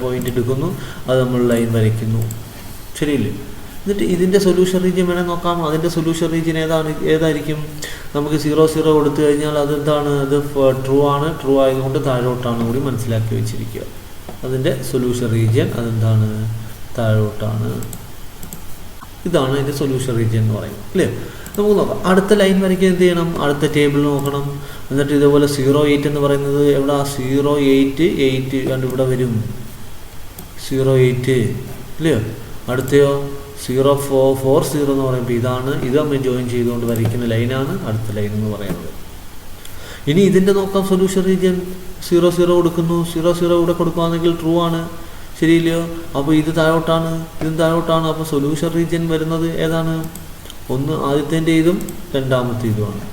പോയിന്റ് എടുക്കുന്നു, അത് നമ്മൾ ലൈൻ വരയ്ക്കുന്നു, ശരിയില്ലേ? എന്നിട്ട് ഇതിൻ്റെ സൊല്യൂഷൻ റീജിയൻ വേണേൽ നോക്കാം. അതിൻ്റെ സൊല്യൂഷൻ റീജിയൻ ഏതായിരിക്കും? നമുക്ക് 0 കൊടുത്തു കഴിഞ്ഞാൽ അതെന്താണ്, അത് ട്രൂ ആണ്. ട്രൂ ആയതുകൊണ്ട് താഴോട്ടാണ് കൂടി മനസ്സിലാക്കി വെച്ചിരിക്കുക. അതിൻ്റെ സൊല്യൂഷൻ റീജിയൻ അതെന്താണ്, താഴോട്ടാണ്. ഇതാണ് അതിൻ്റെ സൊല്യൂഷൻ റീജിയൻ എന്ന് പറയുന്നത്, അല്ലേ? നമുക്ക് നോക്കാം. അടുത്ത ലൈൻ വരയ്ക്കാൻ എന്ത് ചെയ്യണം, അടുത്ത ടേബിൾ നോക്കണം. എന്നിട്ട് ഇതേപോലെ 0.8 എന്ന് പറയുന്നത് എവിടെ 0.8 കണ്ട് ഇവിടെ വരും 0.8 ഇല്ലയോ. അടുത്തയോ 0.440 എന്ന് പറയുമ്പോൾ ഇതാണ്, ഇത് നമ്മൾ ജോയിൻ ചെയ്തുകൊണ്ട് വരയ്ക്കുന്ന ലൈനാണ് അടുത്ത ലൈൻ എന്ന് പറയുന്നത്. ഇനി ഇതിൻ്റെ നോക്കാം സൊല്യൂഷൻ റീജിയൻ 0 കൊടുക്കുന്നു. 0 ഇവിടെ കൊടുക്കുകയാണെങ്കിൽ ട്രൂ ആണ്, ശരിയില്ലയോ. അപ്പോൾ ഇത് താഴോട്ടാണ്, ഇതും താഴോട്ടാണ്. അപ്പോൾ സൊല്യൂഷൻ റീജിയൻ വരുന്നത് ഏതാണ്? ഒന്ന് ആദ്യത്തേൻ്റെ ഇതും രണ്ടാമത്തെ ഇതുമാണ്.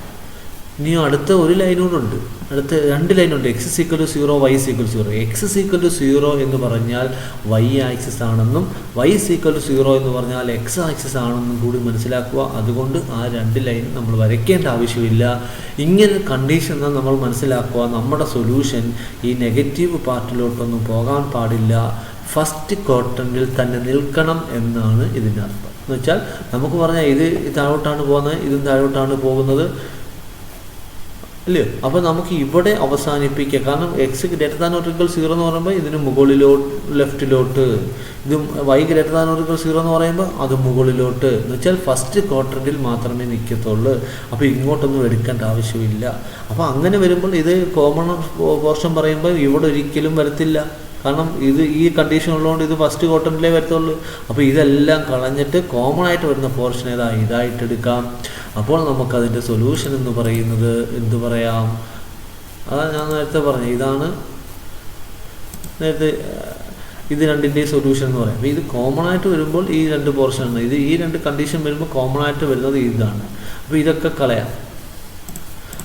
ഇനി അടുത്ത ഒരു ലൈനോടുണ്ട്, അടുത്ത 2 ലൈനുണ്ട്. x = 0, y = 0. x = 0 എന്ന് പറഞ്ഞാൽ y ആക്സിസ് ആണെന്നും y = 0 എന്ന് പറഞ്ഞാൽ x ആക്സിസ് ആണെന്നും കൂടി മനസ്സിലാക്കുക. അതുകൊണ്ട് ആ 2 ലൈൻ നമ്മൾ വരയ്ക്കേണ്ട ആവശ്യമില്ല. ഇങ്ങനെ കണ്ടീഷൻ നമ്മൾ മനസ്സിലാക്കുക. നമ്മുടെ സൊല്യൂഷൻ ഈ നെഗറ്റീവ് പാർട്ടിലോട്ടൊന്നും പോകാൻ പാടില്ല, ഫസ്റ്റ് ക്വാഡ്രന്റിൽ തന്നെ നിൽക്കണം എന്നാണ് ഇതിൻ്റെ അർത്ഥം. എന്ന് വെച്ചാൽ നമുക്ക് പറഞ്ഞാൽ ഇത് താഴോട്ടാണ് പോകുന്നത്, ഇതും താഴോട്ടാണ് പോകുന്നത് ഇല്ലയോ. അപ്പോൾ നമുക്ക് ഇവിടെ അവസാനിപ്പിക്കുക. കാരണം x > 0 എന്ന് പറയുമ്പോൾ ഇതിന് മുകളിലോട്ട് ലെഫ്റ്റിലോട്ട്, ഇതും y > 0 എന്ന് പറയുമ്പോൾ അത് മുകളിലോട്ട്. എന്ന് വെച്ചാൽ ഫസ്റ്റ് ക്വാഡ്രന്റിൽ മാത്രമേ നിൽക്കത്തുള്ളൂ. അപ്പോൾ ഇങ്ങോട്ടൊന്നും എടുക്കേണ്ട ആവശ്യമില്ല. അപ്പോൾ അങ്ങനെ വരുമ്പോൾ ഇത് കോമൺ പോർഷൻ പറയുമ്പോൾ ഇവിടെ ഒരിക്കലും വരത്തില്ല. കാരണം ഇത് ഈ കണ്ടീഷൻ ഉള്ളതുകൊണ്ട് ഇത് ഫസ്റ്റ് ക്വാഡ്രന്റിലേ വരത്തുള്ളൂ. അപ്പോൾ ഇതെല്ലാം കളഞ്ഞിട്ട് കോമൺ ആയിട്ട് വരുന്ന പോർഷൻ ഇതായിട്ടെടുക്കാം. അപ്പോൾ നമുക്കതിൻ്റെ സൊല്യൂഷൻ എന്ന് പറയുന്നത് എന്തു പറയാം? അതാണ് ഞാൻ നേരത്തെ പറഞ്ഞത്, ഇതാണ് നേരത്തെ ഇത് രണ്ടിൻ്റെയും സൊല്യൂഷൻ എന്ന് പറയാം. അപ്പോൾ ഇത് കോമൺ ആയിട്ട് വരുമ്പോൾ ഈ 2 പോർഷനാണ്. ഇത് ഈ 2 കണ്ടീഷൻ വരുമ്പോൾ കോമൺ ആയിട്ട് വരുന്നത് ഇതാണ്. അപ്പോൾ ഇതൊക്കെ കളയാം.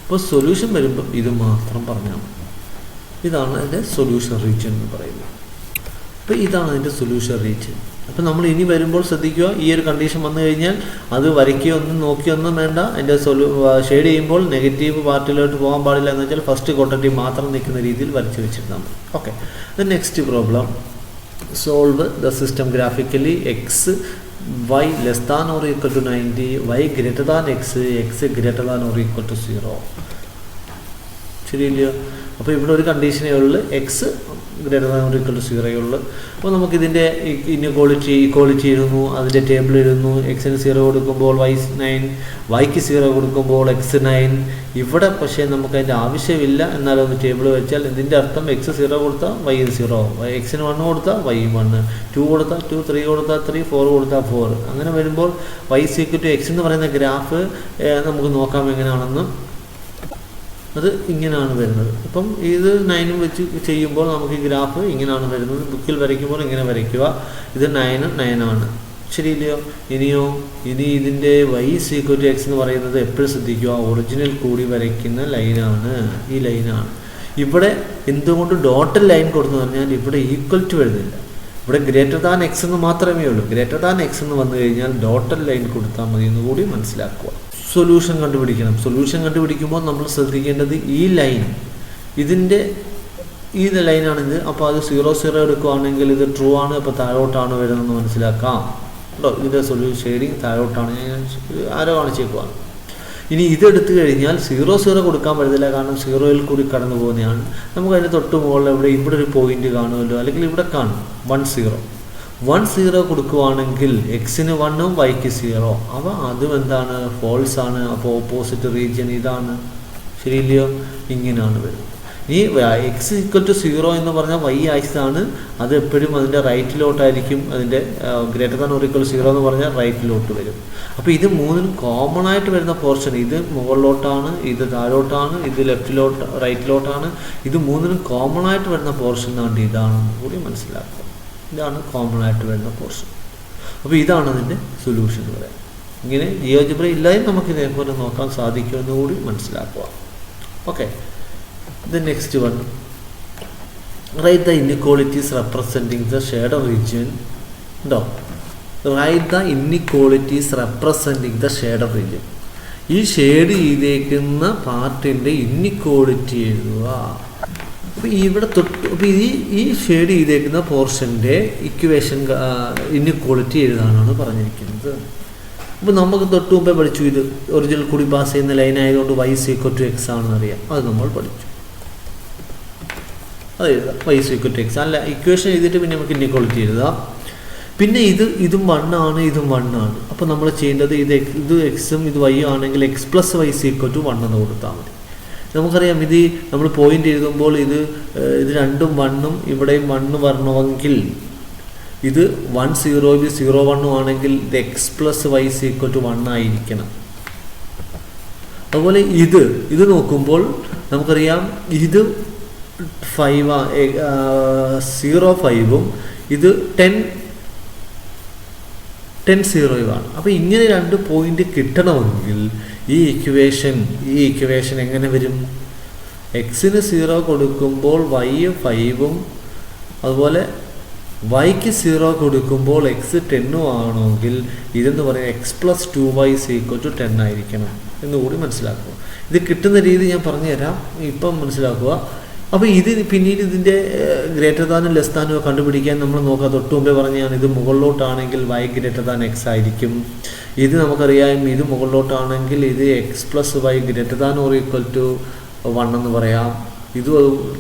അപ്പോൾ സൊല്യൂഷൻ വരുമ്പോൾ ഇത് മാത്രം പറഞ്ഞാൽ മതി. ഇതാണ് അതിൻ്റെ സൊല്യൂഷൻ റീജിയൻ എന്ന് പറയുന്നത്. അപ്പോൾ ഇതാണ് അതിൻ്റെ സൊല്യൂഷൻ റീജിയൻ. അപ്പോൾ നമ്മൾ ഇനി വരുമ്പോൾ ശ്രദ്ധിക്കുക, ഈ ഒരു കണ്ടീഷൻ വന്നു കഴിഞ്ഞാൽ അത് വരയ്ക്കുകയൊന്നും നോക്കിയൊന്നും വേണ്ട. അതിൻ്റെ ഷെയ്ഡ് ചെയ്യുമ്പോൾ നെഗറ്റീവ് പാർട്ടിലോട്ട് പോകാൻ പാടില്ല. എന്ന് വെച്ചാൽ ഫസ്റ്റ് ക്വാഡ്രന്റിൽ മാത്രം നിൽക്കുന്ന രീതിയിൽ വരച്ച് വെച്ചിരുന്നാൽ മതി. Okay, the next problem, solve the system graphically x y less than or equal to 90, y greater than x greater than or equal to 0. ശരിയില്ലയോ. അപ്പോൾ ഇവിടെ ഒരു കണ്ടീഷനേ ഉള്ളൂ, x > 0 ഉള്ളൂ. അപ്പോൾ നമുക്കിതിൻ്റെ ഇക്വാളിറ്റി എഴുതുന്നു, അതിൻ്റെ ടേബിൾ എഴുതുന്നു. x-ന് 0 കൊടുക്കുമ്പോൾ y 9, y-ക്ക് 0 കൊടുക്കുമ്പോൾ x 9. ഇവിടെ പക്ഷേ നമുക്കതിൻ്റെ ആവശ്യമില്ല. എന്നാലും ഒന്ന് ടേബിൾ വെച്ചാൽ ഇതിൻ്റെ അർത്ഥം x 0 കൊടുത്താൽ y 0, x-ന് 1 കൊടുത്താൽ y 1, 2 കൊടുത്താൽ 2, 3 കൊടുത്താൽ 3, 4 കൊടുത്താൽ 4. അങ്ങനെ വരുമ്പോൾ y = x എന്ന് പറയുന്ന ഗ്രാഫ് നമുക്ക് നോക്കാം എങ്ങനെയാണെന്ന്. അത് ഇങ്ങനെയാണ് വരുന്നത്. അപ്പം ഇത് 9 വെച്ച് ചെയ്യുമ്പോൾ നമുക്ക് ഈ ഗ്രാഫ് ഇങ്ങനെയാണ് വരുന്നത്. ബുക്കിൽ വരയ്ക്കുമ്പോൾ ഇങ്ങനെ വരയ്ക്കുക. ഇത് 9 ആണ്, ശരിയില്ലയോ. ഇനി ഇതിൻ്റെ y = x എന്ന് പറയുന്നത് എപ്പോഴും ശ്രദ്ധിക്കുക, ഒറിജിനൽ കൂടി വരയ്ക്കുന്ന ലൈനാണ്, ഈ ലൈനാണ്. ഇവിടെ എന്തുകൊണ്ട് ഡോട്ടൽ ലൈൻ കൊടുത്തു പറഞ്ഞാൽ ഇവിടെ ഈക്വൽ ടു എഴുതില്ല, ഇവിടെ ഗ്രേറ്റർ ദാൻ x എന്ന് മാത്രമേ ഉള്ളൂ. ഗ്രേറ്റർ ദാൻ x എന്ന് വന്നു കഴിഞ്ഞാൽ ഡോട്ടൽ ലൈൻ കൊടുത്താൽ മതി എന്ന് കൂടി മനസ്സിലാക്കുക. സൊല്യൂഷൻ കണ്ടുപിടിക്കണം. സൊല്യൂഷൻ കണ്ടുപിടിക്കുമ്പോൾ നമ്മൾ ശ്രദ്ധിക്കേണ്ടത് ഈ ലൈൻ, ഇതിൻ്റെ ഈ ലൈനാണിത്. അപ്പോൾ അത് 0 എടുക്കുകയാണെങ്കിൽ ഇത് ട്രൂ ആണ്. അപ്പോൾ താഴോട്ടാണ് വരുന്നതെന്ന് മനസ്സിലാക്കാം കേട്ടോ. ഇതിൻ്റെ സൊല്യൂഷൻ ഷെയ്ഡിങ് താഴോട്ടാണ്, ഞാൻ ആരോ കാണിച്ചേക്കുവാണ്. ഇനി ഇതെടുത്തു കഴിഞ്ഞാൽ 0 കൊടുക്കാൻ പറ്റത്തില്ല, കാരണം 0യിൽ കൂടി കടന്നു പോകുന്നതാണ്. നമുക്ക് അതിൻ്റെ തൊട്ട് മുകളിൽ ഇവിടെ ഒരു പോയിന്റ് കാണുമല്ലോ, അല്ലെങ്കിൽ ഇവിടെ കാണും 1 0 കൊടുക്കുവാണെങ്കിൽ x-ന് 1ഉം y-ക്ക് 0. അപ്പോൾ അതും എന്താണ്, ഫോൾസ് ആണ്. അപ്പോൾ ഓപ്പോസിറ്റ് റീജിയൻ ഇതാണ്, ശരിയില്ലയോ. ഇങ്ങനെയാണ് വരുന്നത്. ഈ x = 0 എന്ന് പറഞ്ഞാൽ y ആക്സിസ് ആണ്. അത് എപ്പോഴും അതിൻ്റെ റൈറ്റിലോട്ടായിരിക്കും. അതിൻ്റെ ഗ്രേറ്റർ ദാൻ ഓർ ഈക്വൽ 0 എന്ന് പറഞ്ഞാൽ റൈറ്റിലോട്ട് വരും. അപ്പോൾ ഇത് മൂന്നിനും കോമൺ ആയിട്ട് വരുന്ന പോർഷൻ, ഇത് മുകളിലോട്ടാണ്, ഇത് താഴോട്ടാണ്, ഇത് റൈറ്റിലോട്ടാണ്. ഇത് മൂന്നിനും കോമൺ ആയിട്ട് വരുന്ന പോർഷൻ ആണ് ഇതാണെന്ന് കൂടി മനസ്സിലാക്കുക. ഇതാണ് കോമൺ ആയിട്ട് വരുന്ന പോർഷൻ. അപ്പോൾ ഇതാണ് അതിൻ്റെ സൊല്യൂഷൻ എന്ന് പറയുന്നത്. ഇങ്ങനെ ജിയോജിബ്ര ഇല്ലാതെ നമുക്ക് ഇതേപോലെ നോക്കാൻ സാധിക്കുമെന്ന് കൂടി മനസ്സിലാക്കുക. Okay, the next one, right the inequalities representing the shaded region. ഉണ്ടോ? Right the inequalities representing the shaded region. ഈ ഷെയ്ഡ് ചെയ്തേക്കുന്ന പാർട്ടിൻ്റെ ഇൻഇക്വാളിറ്റി എഴുതുക. അപ്പോൾ ഇവിടെ അപ്പോൾ ഈ ഷെയ്ഡ് ചെയ്തേക്കുന്ന പോർഷൻ്റെ ഇക്വേഷൻ ഇൻഇക്വാളിറ്റി എഴുതാനാണ് പറഞ്ഞിരിക്കുന്നത്. അപ്പോൾ നമുക്ക് തൊട്ട് മുമ്പേ പഠിച്ചു, ഇത് ഒറിജിനൽ കൂടി പാസ് ചെയ്യുന്ന ലൈൻ ആയതുകൊണ്ട് y = x ആണെന്ന് അറിയാം. അത് നമ്മൾ പഠിച്ചു. അത് എഴുതാം, y = x. അല്ല, ഇക്വേഷൻ എഴുതിയിട്ട് പിന്നെ നമുക്ക് ഇൻഇക്വാളിറ്റി എഴുതാം. പിന്നെ ഇതും 1 ആണ്, ഇതും 1 ആണ്. അപ്പോൾ നമ്മൾ ചെയ്യേണ്ടത് ഇത് x-ഉം ഇത് y ആണെങ്കിൽ x + y = 1 എന്ന് കൊടുത്താൽ മതി. നമുക്കറിയാം ഇത് നമ്മൾ പോയിന്റ് എഴുതുമ്പോൾ ഇത് രണ്ടും 1 ഇവിടെയും 1 വരണമെങ്കിൽ ഇത് 1 0 ഇത് 0 1 ആണെങ്കിൽ ഇത് X plus Y equal to 1 ആയിരിക്കണം. അതുപോലെ ഇത് നോക്കുമ്പോൾ നമുക്കറിയാം ഇത് 5 0 5ഉം ഇത് 10 0 അപ്പോൾ ഇങ്ങനെ 2 പോയിന്റ് കിട്ടണമെങ്കിൽ ഈ ഇക്വേഷൻ എങ്ങനെ വരും? എക്സിന് 0 കൊടുക്കുമ്പോൾ വൈ 5ഉം അതുപോലെ വൈക്ക് 0 കൊടുക്കുമ്പോൾ എക്സ് 10 ആണെങ്കിൽ ഇതെന്ന് പറയുന്നത് X plus 2y equal to 10 ആയിരിക്കണം എന്നുകൂടി മനസ്സിലാക്കുക. ഇത് കിട്ടുന്ന രീതി ഞാൻ പറഞ്ഞു തരാം, ഇപ്പം മനസ്സിലാക്കുക. അപ്പോൾ പിന്നീട് ഇതിൻ്റെ ഗ്രേറ്റർ ദാനും ലെസ് ദാനും കണ്ടുപിടിക്കാൻ നമ്മൾ നോക്കുക. തൊട്ട് മുമ്പേ പറഞ്ഞാൽ ഇത് മുകളിലോട്ടാണെങ്കിൽ വൈ ഗ്രേറ്റർ ദാൻ എക്സ് ആയിരിക്കും. ഇത് നമുക്കറിയാം ഇത് മുകളിലോട്ടാണെങ്കിൽ ഇത് X plus Y greater than or equal to 1 എന്ന് പറയാം. ഇത്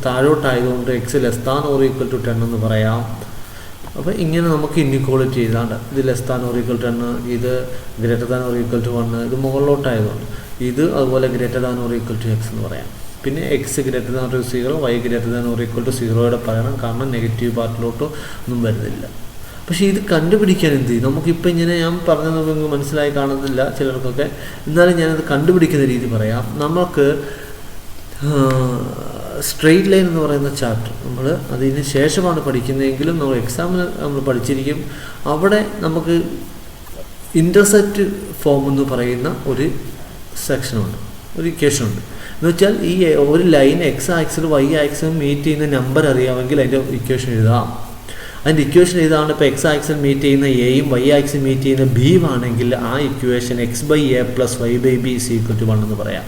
താഴോട്ടായതുകൊണ്ട് x less than or equal to 10 എന്ന് പറയാം. അപ്പോൾ ഇങ്ങനെ നമുക്ക് ഇൻഇക്വാളിറ്റി ചെയ്താണ്ട് ഇത് less than or equal to 10, ഇത് greater than or equal to 1, ഇത് മുകളിലോട്ടായതുകൊണ്ട് ഇത് അതുപോലെ greater than or equal to x എന്ന് പറയാം. പിന്നെ X greater than or 0, Y greater than or equal to 0 പറയണം, കാരണം നെഗറ്റീവ് പാർട്ടിലോട്ടോ ഒന്നും വരുന്നില്ല. പക്ഷേ ഇത് കണ്ടുപിടിക്കാൻ എന്ത് ചെയ്യും? നമുക്കിപ്പോൾ ഇങ്ങനെ ഞാൻ പറഞ്ഞത് മനസ്സിലായി കാണുന്നില്ല ചിലർക്കൊക്കെ, എന്നാലും ഞാനത് കണ്ടുപിടിക്കുന്ന രീതി പറയാം. നമുക്ക് സ്ട്രെയിറ്റ് ലൈൻ എന്ന് പറയുന്ന ചാപ്റ്റർ നമ്മൾ അതിന് ശേഷമാണ് പഠിക്കുന്നതെങ്കിലും നമ്മൾ എക്സാമിന് നമ്മൾ പഠിച്ചിരിക്കും. അവിടെ നമുക്ക് ഇൻ്റർസെപ്റ്റ് ഫോം എന്ന് പറയുന്ന ഒരു സെക്ഷനുണ്ട്, ഒരു ഇക്വേഷനുണ്ട്. എന്ന് വെച്ചാൽ ഈ ഒരു ലൈൻ എക്സ് ആക്സിലും വൈ ആക്സിലും മീറ്റ് ചെയ്യുന്ന നമ്പർ അറിയാമെങ്കിൽ അതിൻ്റെ ഇക്വേഷൻ എഴുതാം. അതിൻ്റെ ഇക്വേഷൻ ഇതാണ്. ഇപ്പോൾ എക്സ് ആക്സിൽ മീറ്റ് ചെയ്യുന്ന എയും വൈ ആക്സിൽ മീറ്റ് ചെയ്യുന്ന ബിയും ആണെങ്കിൽ ആ equation X by A plus Y by B equal to 1 എന്ന് പറയാം.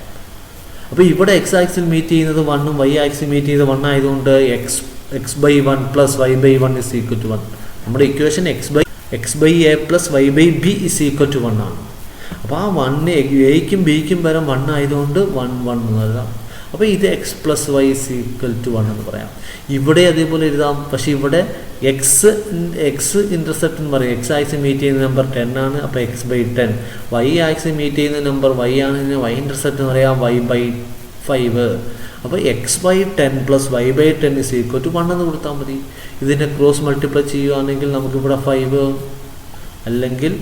അപ്പോൾ ഇവിടെ എക്സ് ആക്സിൽ മീറ്റ് ചെയ്യുന്നത് 1ഉം വൈ ആക്സിൽ മീറ്റ് ചെയ്യുന്നത് 1 ആയതുകൊണ്ട് x by 1 plus Y by 1 equal to 1. നമ്മുടെ equation X by A plus Y by B equal to 1 ആണ്. അപ്പോൾ ആ 1 എയ്ക്കും ബിക്കും പകരം 1 ആയതുകൊണ്ട് 1 1 എന്ന് എഴുതാം. അപ്പോൾ ഇത് X plus Y equal to 1 എന്ന് പറയാം. ഇവിടെ അതേപോലെ എഴുതാം. പക്ഷേ ഇവിടെ എക്സ് ഇൻ്റർസെപ്റ്റ് എന്ന് പറയും. എക്സ് ആക്സിൽ മീറ്റ് ചെയ്യുന്ന നമ്പർ 10 ആണ്, അപ്പോൾ എക്സ് ബൈ 10. വൈ ആക്സിൽ മീറ്റ് ചെയ്യുന്ന നമ്പർ വൈ ആണ്, വൈ ഇൻ്റർസെപ്റ്റ് എന്ന് പറയാം വൈ ബൈ 5. അപ്പോൾ x by 10 plus Y by 10 equal to 1 എന്ന് കൊടുത്താൽ മതി. ഇതിൻ്റെ ക്രോസ് മൾട്ടിപ്ലൈ ചെയ്യുകയാണെങ്കിൽ നമുക്കിവിടെ 5, അല്ലെങ്കിൽ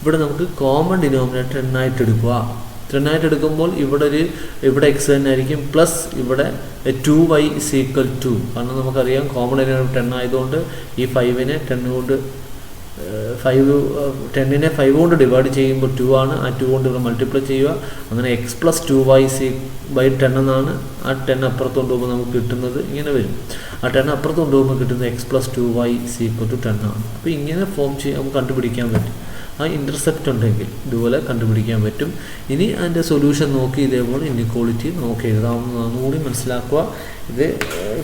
ഇവിടെ നമുക്ക് കോമൺ ഡിനോമിനേറ്റർ 10 ആയിട്ട് എടുക്കുക. 10 ആയിട്ട് എടുക്കുമ്പോൾ ഇവിടെ എക്സ് തന്നെ ആയിരിക്കും, പ്ലസ് ഇവിടെ 2y ഈക്വൽ ടു, കാരണം നമുക്കറിയാം കോമൺ ഡിനോമിനേറ്റർ 10 ആയതുകൊണ്ട് ഈ 5നെ 10 കൊണ്ട് 5 കൊണ്ട് ഡിവൈഡ് ചെയ്യുമ്പോൾ 2 ആണ്. ആ 2 കൊണ്ട് ഇവിടെ മൾട്ടിപ്ലൈ ചെയ്യുക. അങ്ങനെ എക്സ് പ്ലസ് 2y ബൈ 10 എന്നാണ്. ആ 10 അപ്പുറത്ത് കൊണ്ടുപോകുമ്പോൾ നമുക്ക് കിട്ടുന്നത് ഇങ്ങനെ വരും. ആ 10 അപ്പുറത്ത് കൊണ്ടുപോകുമ്പോൾ കിട്ടുന്നത് X plus 2y equal to 10 ആണ്. അപ്പോൾ ഇങ്ങനെ ഫോം നമുക്ക് കണ്ടുപിടിക്കാൻ പറ്റും. ആ ഇൻ്റർസെപ്റ്റ് ഉണ്ടെങ്കിൽ ഇതുപോലെ കണ്ടുപിടിക്കാൻ പറ്റും. ഇനി അതിൻ്റെ സൊല്യൂഷൻ നോക്കി ഇതേപോലെ ഇൻഇക്വാളിറ്റി നോക്കി എഴുതാവുന്നതാണെന്ന് കൂടി മനസ്സിലാക്കുക. ഇത്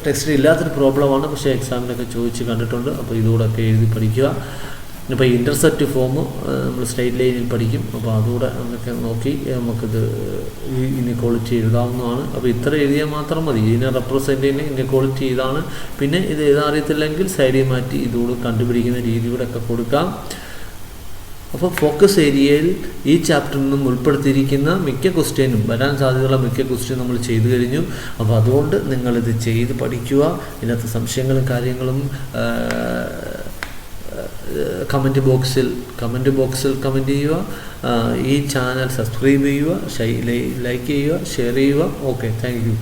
ടെക്സ്റ്റിൽ ഇല്ലാത്തൊരു പ്രോബ്ലമാണ്, പക്ഷേ എക്സാമിനൊക്കെ ചോദിച്ച് കണ്ടിട്ടുണ്ട്. അപ്പോൾ ഇതുകൂടെയൊക്കെ എഴുതി പഠിക്കുക. ഇപ്പോൾ ഇൻ്റർസെപ്റ്റ് ഫോം നമ്മൾ സ്ട്രെയിറ്റ് ലൈനിൽ പഠിക്കും. അപ്പോൾ അതുകൂടെ അതൊക്കെ നോക്കി നമുക്കിത് ഇൻഇക്വാളിറ്റി എഴുതാവുന്നതാണ്. അപ്പോൾ ഇത്ര എഴുതിയാൽ മാത്രം മതി. ഇതിനെ റെപ്രസെൻ്റ് ചെയ്യുന്ന ഇൻഇക്വാളിറ്റി ഇതാണ്. പിന്നെ ഇത് എഴുതാൻ അറിയത്തില്ലെങ്കിൽ സൈഡിൽ മാറ്റി ഇതുകൂടെ കണ്ടുപിടിക്കുന്ന രീതി കൂടെ ഒക്കെ കൊടുക്കാം. അപ്പോൾ ഫോക്കസ് ഏരിയയിൽ ഈ ചാപ്റ്ററിൽ നിന്നും ഉൾപ്പെടുത്തിയിരിക്കുന്ന മിക്ക ക്വസ്റ്റ്യനും വരാൻ സാധ്യതയുള്ള മിക്ക ക്വസ്റ്റ്യൻ നമ്മൾ ചെയ്തു കഴിഞ്ഞു. അപ്പോൾ അതുകൊണ്ട് നിങ്ങളിത് ചെയ്ത് പഠിക്കുക. ഇതിനകത്ത് സംശയങ്ങളും കാര്യങ്ങളും കമൻറ്റ് ബോക്സിൽ കമൻറ്റ് ചെയ്യുക. ഈ ചാനൽ സബ്സ്ക്രൈബ് ചെയ്യുക, ലൈക്ക് ചെയ്യുക, ഷെയർ ചെയ്യുക. Okay, thank you.